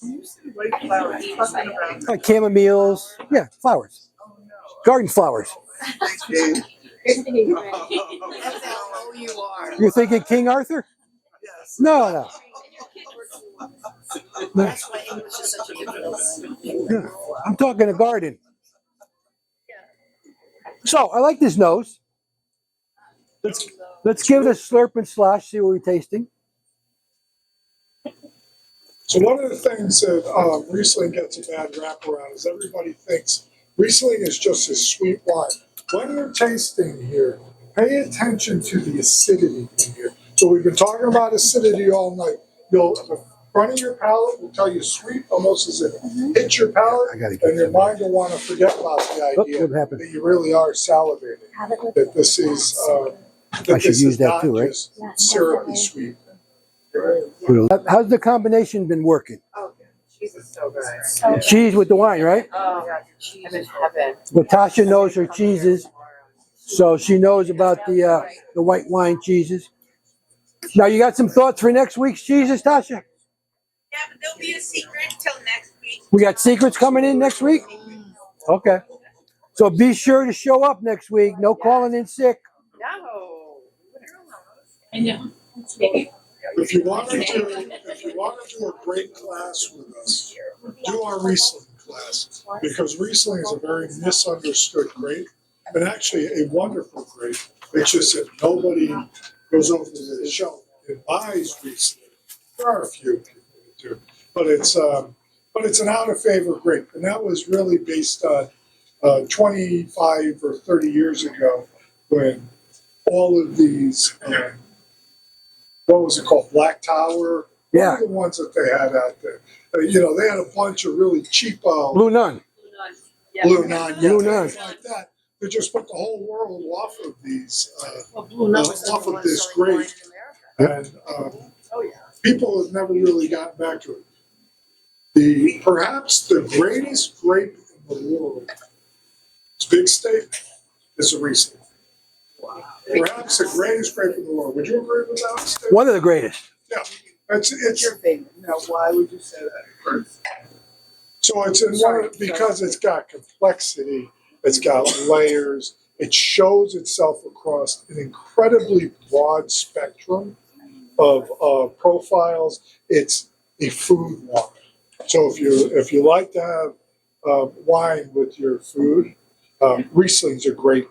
You said white flowers, talking about. like chamomiles. Yeah, flowers, Oh, no. garden flowers. Dave, That's how low you are. You're thinking King Arthur? yes. No, no. That's why English is such a difficult Yeah, I'm talking a garden. So I like this nose. Let's give it a slurp and slosh. See what we're tasting. So one of the things that Riesling gets a bad rap around is everybody thinks Riesling is just a sweet wine. When you're tasting here, pay attention to the acidity in here. So we've been talking about acidity all night. The front of your palate will tell you sweet almost as it hits your palate, I gotta get and your some. mind will want to forget about the Oh, idea what happened? that you really are salivating. That this is I should use that too, right? just syrupy sweet. How's the combination been working? Oh, cheese is so good. Cheese with the wine, right? Oh, I'm in heaven. Well, Tasha knows her cheeses, so she knows about the white wine cheeses. Now you got some thoughts for next week's cheeses, Tasha? Yeah, but there'll be a secret till next week. We got secrets coming in next week? Okay. So be sure to show up next week. No calling in sick. No. I know. If you want to do a great class with us, do our Riesling class, because Riesling is a very misunderstood grape, and actually a wonderful grape. It's just that nobody goes over to the shelf and buys Riesling. There are a few people that do, but it's an out of favor grape, and that was really based on 25 or 30 years ago when all of these. What was it called? Black Tower. Yeah. What were the ones that they had out there? They had a bunch of really cheap Blue Nun. Blue Nun, Blue Nun. things like that. They just put the whole world off of these, Well, Blue Nun was off the of one this selling wine grape, in America. and Oh, yeah. people have never really gotten back to it. Perhaps the greatest grape in the world, it's a big statement, is a Riesling. Perhaps the greatest grape in the world. Would you agree with that statement? One of the greatest. Yeah, What's it's your favorite? Now, why would you say that first? so it's in one because it's got complexity, it's got layers, it shows itself across an incredibly broad spectrum of profiles. It's a food wine. So if you like to have wine with your food, Riesling's a great,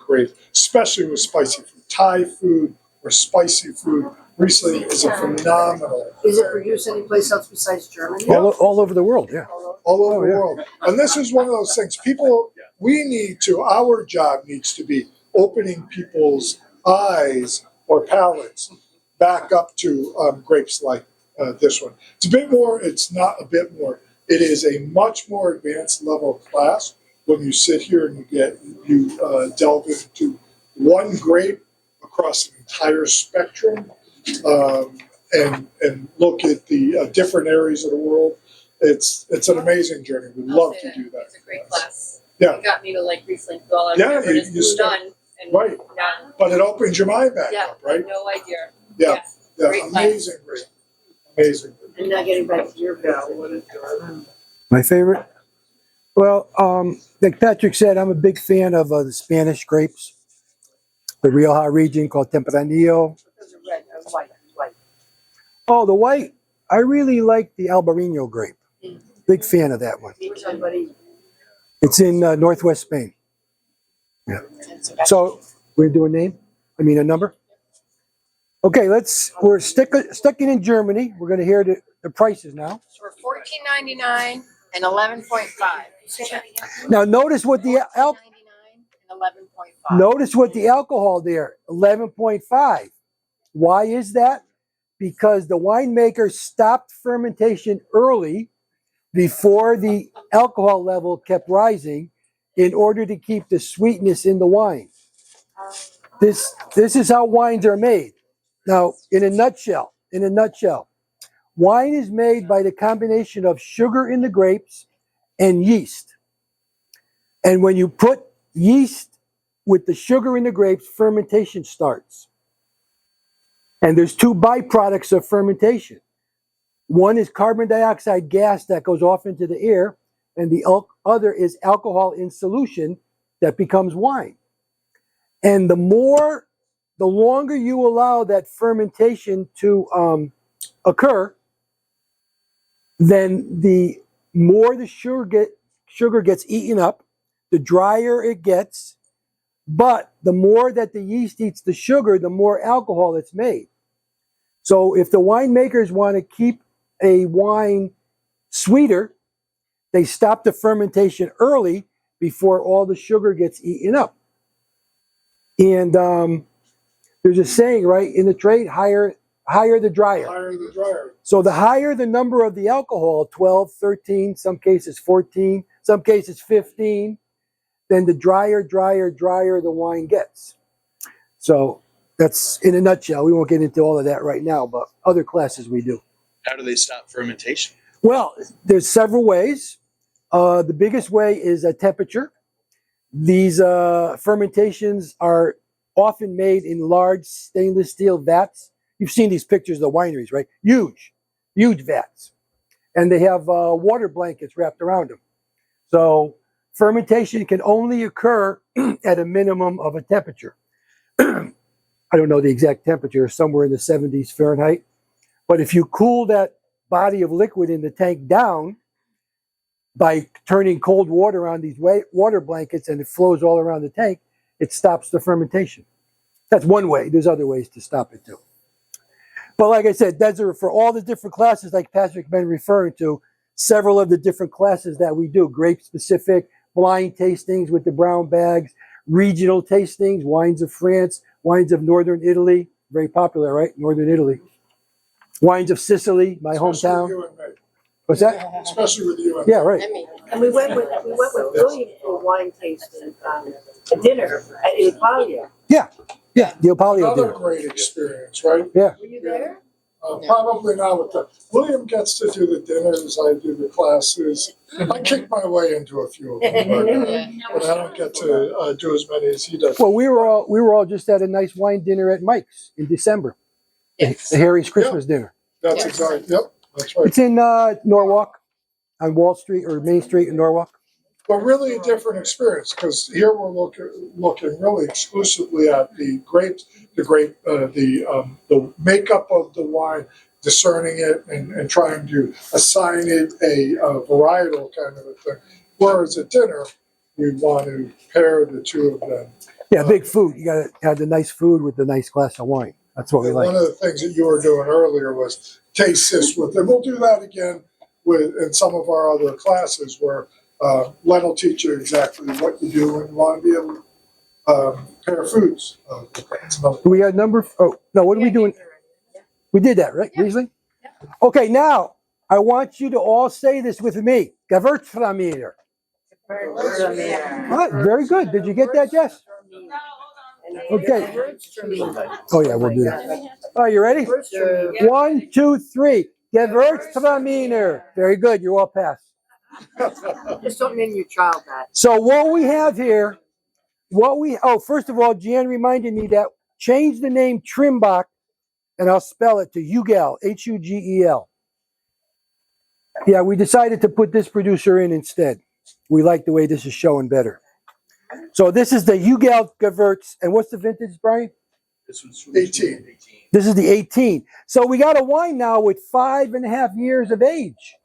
especially with spicy food. Thai food or spicy food, Riesling is a phenomenal. Is it produced anyplace else besides Germany? All over the world, yeah. All over Oh, yeah. the world. And this is one of those things. Our job needs to be opening people's eyes or palates back up to grapes like this one. It's not a bit more. It is a much more advanced level class when you sit here and you delve into one grape across an entire spectrum and look at the different areas of the world. It's an amazing journey. We'd love to do that. It's a great class. Yeah. It got me to like Riesling. All I Yeah, remembered you- is you Blue start- Nun. And Right. Yeah. But it opens your mind back Yeah. up, right? No idea. Yeah. Great class. Amazing grape. Amazing. And now getting back to your bill, what is yours? My favorite? Well, like Patrick said, I'm a big fan of the Spanish grapes. The Rioja region called Tempranillo. Those are red, white. Oh, the white. I really like the Albarino grape. Big fan of that one. Where's everybody? It's in northwest Spain. Yeah. So we're doing a number. Okay, we're sticking in Germany. We're going to hear the prices now. So we're $14.99 and 11.5. Now notice what the $14.99 and 11.5. notice what the alcohol there, 11.5. Why is that? Because the winemaker stopped fermentation early before the alcohol level kept rising in order to keep the sweetness in the wine. This is how wines are made. Now, in a nutshell, Wine is made by the combination of sugar in the grapes and yeast. And when you put yeast with the sugar in the grapes, fermentation starts. And there's two byproducts of fermentation. One is carbon dioxide gas that goes off into the air, and the other is alcohol in solution that becomes wine. And the longer you allow that fermentation to occur, then the more the sugar gets eaten up, the drier it gets, but the more that the yeast eats the sugar, the more alcohol it's made. So if the winemakers want to keep a wine sweeter, they stop the fermentation early before all the sugar gets eaten up. And there's a saying, right, in the trade, higher the drier. Higher the dryer. So the higher the number of the alcohol, 12, 13, some cases 14, some cases 15, then the drier the wine gets. So that's in a nutshell. We won't get into all of that right now, but other classes we do. How do they stop fermentation? Well, there's several ways. The biggest way is a temperature. These fermentations are often made in large stainless steel vats. You've seen these pictures of the wineries, right? Huge vats. And they have water blankets wrapped around them. So fermentation can only occur at a minimum of a temperature. I don't know the exact temperature, somewhere in the 70s Fahrenheit. But if you cool that body of liquid in the tank down by turning cold water on these water blankets and it flows all around the tank, it stops the fermentation. That's one way. There's other ways to stop it too. But like I said, those are for all the different classes like Patrick been referring to, several of the different classes that we do, grape-specific, blind tastings with the brown bags, regional tastings, wines of France, wines of Northern Italy, very popular, right? Northern Italy. Wines of Sicily, my hometown. Especially with you and me. What's that? Especially with you and me. Yeah, right. And we went with William for wine tasting, a dinner at Il Palio. Yeah, the Opalio Another dinner. great experience, right? Yeah. Were you there? Probably not with the, William gets to do the dinners, I do the classes. I kick my way into a few of them, but I don't get to do as many as he does. Well, we were all just at a nice wine dinner at Mike's in December. The Harry's Christmas dinner. That's exactly, yep, that's right. It's in Norwalk, on Wall Street or Main Street in Norwalk. But really a different experience, because here we're looking really exclusively at the grapes, the makeup of the wine, discerning it and trying to assign it a varietal kind of a thing. Whereas at dinner, we want to pair the two of them. Yeah, big food. You got to have the nice food with the nice glass of wine. That's what we like. One of the things that you were doing earlier was taste this with, and we'll do that again in some of our other classes where Len will teach you exactly what you do and you want to be able to pair foods. Do we have number? Oh, no, what are we doing? We did that, right? Riesling? Okay, now I want you to all say this with me. Gewürztraminer. All right, very good. Did you get that, Jess? Okay. Oh, yeah, we'll do that. All right, you ready? 1, 2, 3. Gewürztraminer. Very good. You all passed. Just don't name your child that. So what we have here, first of all, Jan reminded me that change the name Trimbach, and I'll spell it to Hugel, Hugel. Yeah, we decided to put this producer in instead. We like the way this is showing better. So this is the Hugel Gewürz, and what's the vintage, Brian? This one's 18. This is the 18. So we got a wine now with 5.5 years of age.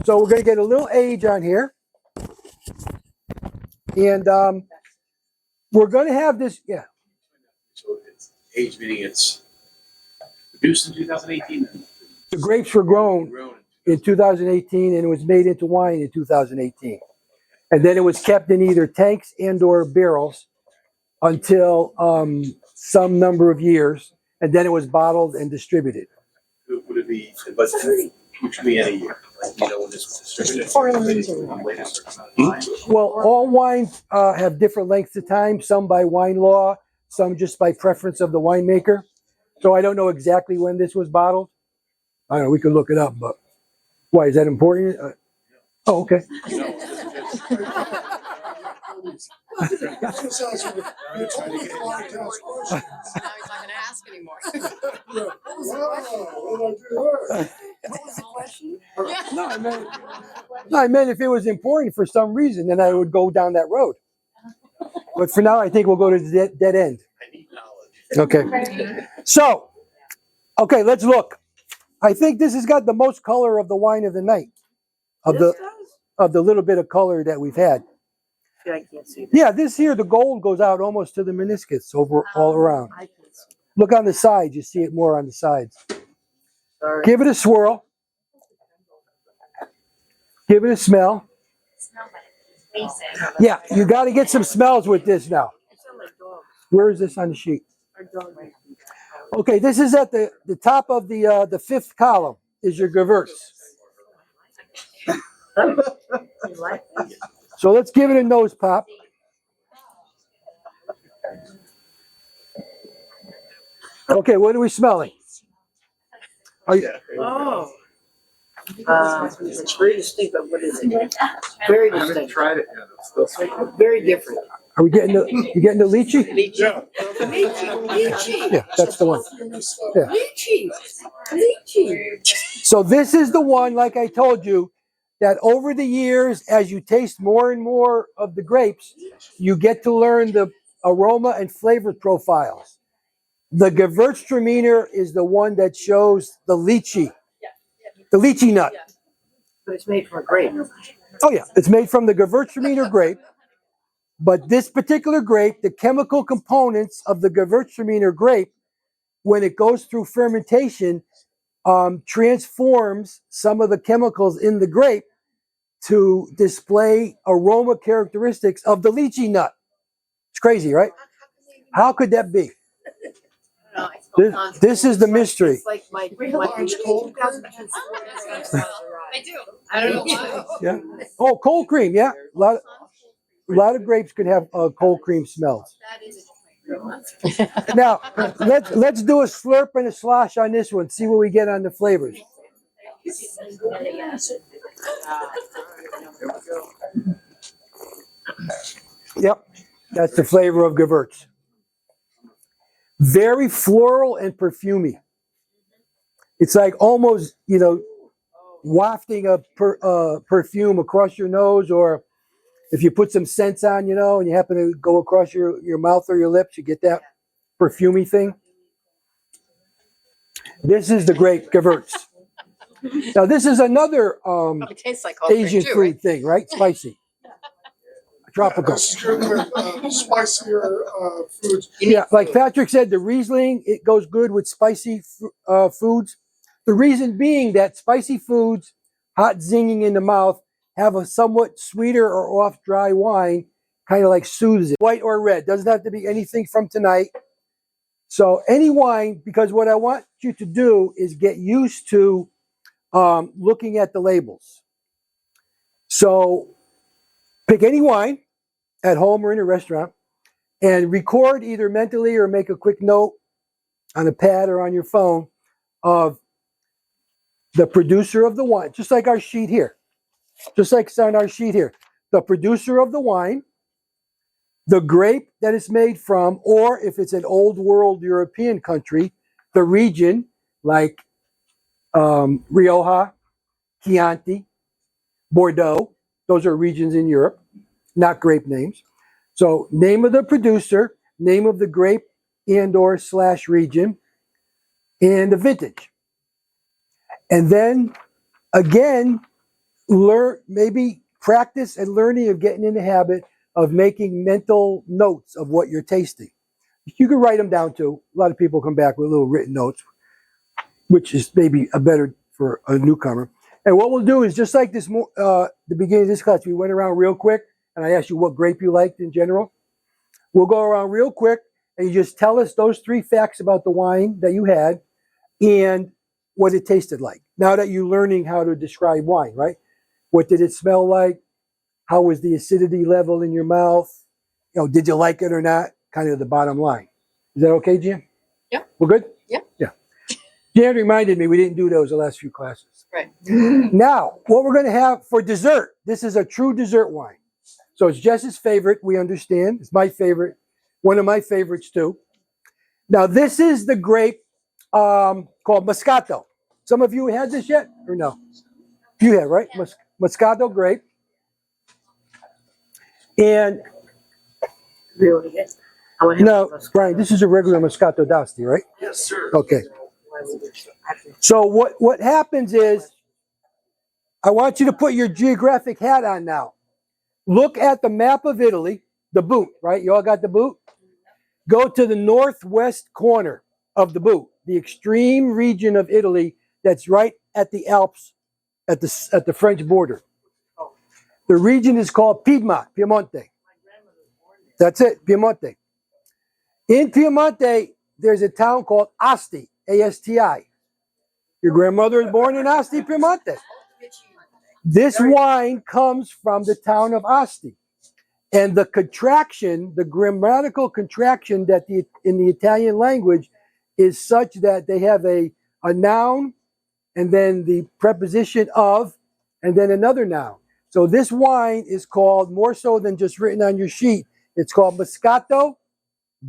So we're going to get a little age on here. And we're going to have this, yeah. So it's age, meaning it's produced in 2018. The grapes were grown in 2018 and it was made into wine in 2018. And then it was kept in either tanks and or barrels until some number of years. And then it was bottled and distributed. Would it be, but which would be any year? Like, you know, when this was distributed. Well, all wines have different lengths of time, some by wine law, some just by preference of the winemaker. So I don't know exactly when this was bottled. I don't know, we could look it up, but why, is that important? Oh, okay. Exercise with- you told me to ask questions. Now he's not gonna ask anymore. Wow, what did I do there? What was the question? No, I meant if it was important for some reason, then I would go down that road. But for now, I think we'll go to the dead end. I need knowledge. Okay. So, okay, let's look. I think this has got the most color of the wine of the night, of This does? the little bit of color that we've had. Yeah, I can't see that. Yeah, this here, the gold goes out almost to the meniscus over all around. I can't see. Look on the sides, you see it more on the sides. Sorry. Give it a swirl. Give it a smell. Smell like it's basic. Yeah, you got to get some smells with this now. It sounds like dogs. Where is this on the sheet? Our dog might be. Okay, this is at the top of the fifth column is your Gewürz. You like that? So let's give it a nose pop. Okay, what are we smelling? Are you, Oh. It's very distinct, but what is it? Very distinct. tried it yet. It's still Very different. are we getting the you getting the lychee? Yeah. Lychee. Yeah, that's the one. Yeah. Lychee. Lychee. So this is the one, like I told you, that over the years, as you taste more and more of the grapes, you get to learn the aroma and flavor profiles. The Gewürztraminer is the one that shows the lychee nut. But it's made from a grape. Oh yeah, it's made from the Gewürztraminer grape. But this particular grape, the chemical components of the Gewürztraminer grape, when it goes through fermentation, transforms some of the chemicals in the grape to display aroma characteristics of the lychee nut. It's crazy, right? How could that be? This is the mystery. It's like my Orange cold cream? I do. I don't know why. Yeah. Oh, cold cream. Yeah. A lot of grapes could have cold cream smells. That is a Now, let's do a slurp and a slosh on this one. See what we get on the flavors. Yep, that's the flavor of Gewürz. Very floral and perfumey. It's like almost, wafting a perfume across your nose, or if you put some scents on, and you happen to go across your mouth or your lips, you get that perfumey thing. This is the grape Gewürz. Now, this is another Probably tastes like all grape Asian too, food right? thing, right? Spicy. Tropical. This is good with spicier foods. Yeah, like Patrick said, the Riesling, it goes good with spicy foods. The reason being that spicy foods, hot zinging in the mouth, have a somewhat sweeter or off dry wine, kind of like soothes it. White or red, doesn't have to be anything from tonight. So any wine, because what I want you to do is get used to looking at the labels. So pick any wine at home or in a restaurant and record either mentally or make a quick note on a pad or on your phone of the producer of the wine, just like our sheet here. Just like it's on our sheet here. The producer of the wine, the grape that it's made from, or if it's an old world European country, the region like Rioja, Chianti, Bordeaux. Those are regions in Europe, not grape names. So name of the producer, name of the grape and or / region, and the vintage. And then again, maybe practice and learning of getting in the habit of making mental notes of what you're tasting. You can write them down too. A lot of people come back with little written notes, which is maybe a better for a newcomer. And what we'll do is just like this, the beginning of this class, we went around real quick and I asked you what grape you liked in general. We'll go around real quick and you just tell us those 3 facts about the wine that you had and what it tasted like. Now that you're learning how to describe wine, right? What did it smell like? How was the acidity level in your mouth? Did you like it or not? Kind of the bottom line. Is that okay, Jan? Yeah. We're good? Yeah. Yeah. Jan reminded me we didn't do those the last few classes. Right. Now, what we're going to have for dessert, this is a true dessert wine. So it's Jess's favorite, we understand. It's my favorite, one of my favorites too. Now, this is the grape called Moscato. Some of you had this yet or no? You have, right? Moscato grape. And Really good. I would have now, those- Brian, this is a regular Moscato d'Asti, right? Yes, sir. Okay. So what happens is, I want you to put your geographic hat on now. Look at the map of Italy, the boot, right? You all got the boot? Go to the northwest corner of the boot, the extreme region of Italy that's right at the Alps, at the French border. The region is called Piedmont, Piemonte. That's it, Piemonte. In Piemonte, there's a town called Asti, A-S-T-I. Your grandmother was born in Asti, Piemonte. This wine comes from the town of Asti. And the contraction, the grammatical contraction that in the Italian language is such that they have a noun and then the preposition of and then another noun. So this wine is called, more so than just written on your sheet, it's called Moscato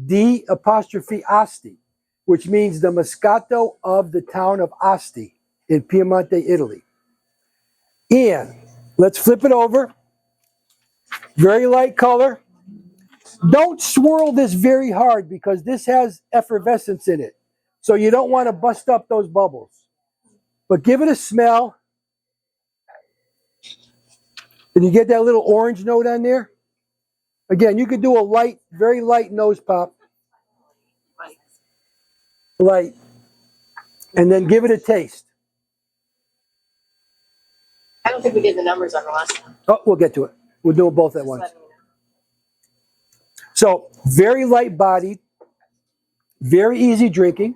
di apostrophe Asti, which means the Moscato of the town of Asti in Piemonte, Italy. And let's flip it over. Very light color. Don't swirl this very hard because this has effervescence in it. So you don't want to bust up those bubbles. But give it a smell. Did you get that little orange note on there? Again, you could do a light, very light nose pop. Light. And then give it a taste. I don't think we did the numbers on the last one. Oh, we'll get to it. We'll do them both at once. So, very light bodied, very easy drinking,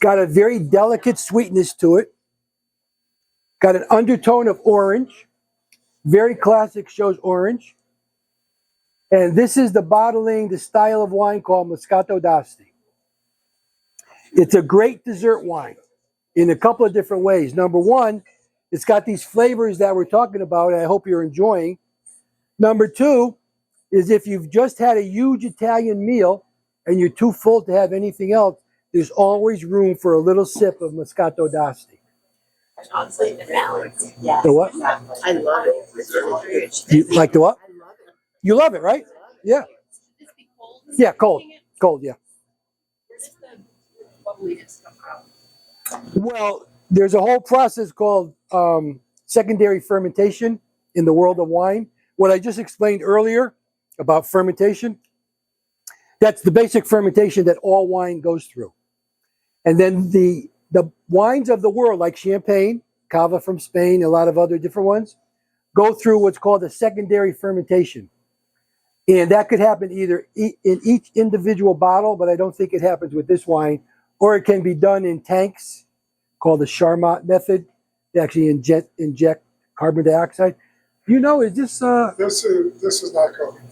got a very delicate sweetness to it, got an undertone of orange, very classic, shows orange. And this is the bottling, the style of wine called Moscato d'Asti. It's a great dessert wine in a couple of different ways. Number one, it's got these flavors that we're talking about, and I hope you're enjoying. Number two is if you've just had a huge Italian meal and you're too full to have anything else, there's always room for a little sip of Moscato d'Asti. Honestly, the balance. Yeah. The what? I love it. It's really good. You like the what? I love it. You love it, right? Yeah. Should this be cold? Yeah, cold. Cold, yeah. Where does the bubbliness come from? Well, there's a whole process called secondary fermentation in the world of wine. What I just explained earlier about fermentation, that's the basic fermentation that all wine goes through. And then the wines of the world, like Champagne, Cava from Spain, a lot of other different ones, go through what's called a secondary fermentation. And that could happen either in each individual bottle, but I don't think it happens with this wine, or it can be done in tanks called the Charmat method. They actually inject carbon dioxide. You know, is this This is not going down.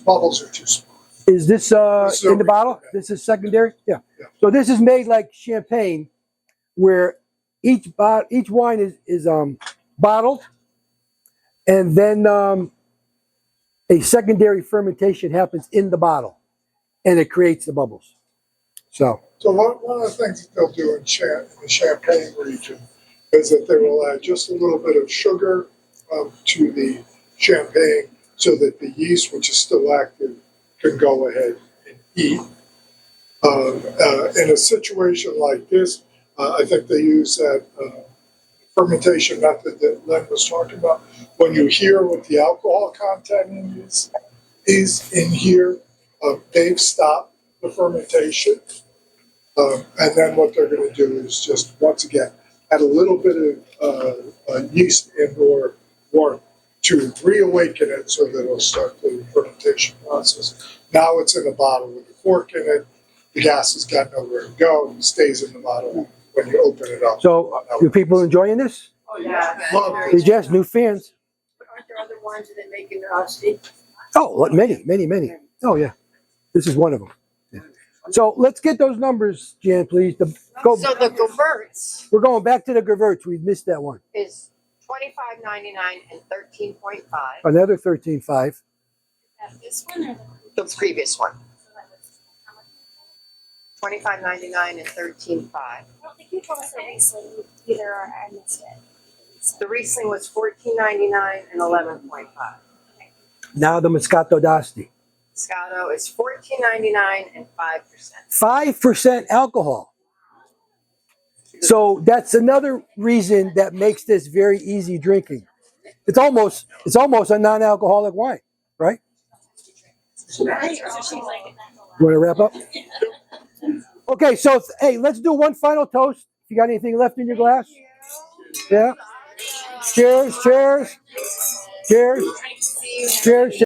Bubbles are too small. is this This is in the a- bottle? This is secondary? Yeah. Yeah. So this is made like champagne, where each wine is bottled, and then a secondary fermentation happens in the bottle, and it creates the bubbles. So So one of the things that they'll do in the Champagne region is that they will add just a little bit of sugar to the champagne so that the yeast, which is still active, can go ahead and eat. In a situation like this, I think they use that fermentation method that Len was talking about. When you hear what the alcohol content is in here, they've stopped the fermentation. And then what they're going to do is just, once again, add a little bit of yeast and or warmth to reawaken it so that it'll start the fermentation process. Now it's in a bottle with a cork in it. The gas has got nowhere to go. It stays in the bottle when you open it up. you people enjoying this? Oh, yeah. Love Hey, Jess, new fans. But aren't there other wines that they make in Asti? Oh, many. Oh, yeah. This is one of them. Yeah. So let's get those numbers, Jan, please. Go. So the Gerberts We're going back to the Gerverts. We missed that one. is $25.99 and 13.5. Another 13.5. This one or The previous one, how much? $25.99 and 13.5. I don't think you told us the Riesling either, or I missed it. The Riesling was $14.99 and 11.5. Now the Moscato d'Asti. Moscato is $14.99 and 5%. 5% alcohol. So that's another reason that makes this very easy drinking. It's almost a non-alcoholic wine, right? You want to wrap up? Okay, so hey, let's do one final toast. If you got anything left in your glass? Yeah. Cheers, cheers, cheers, cheers.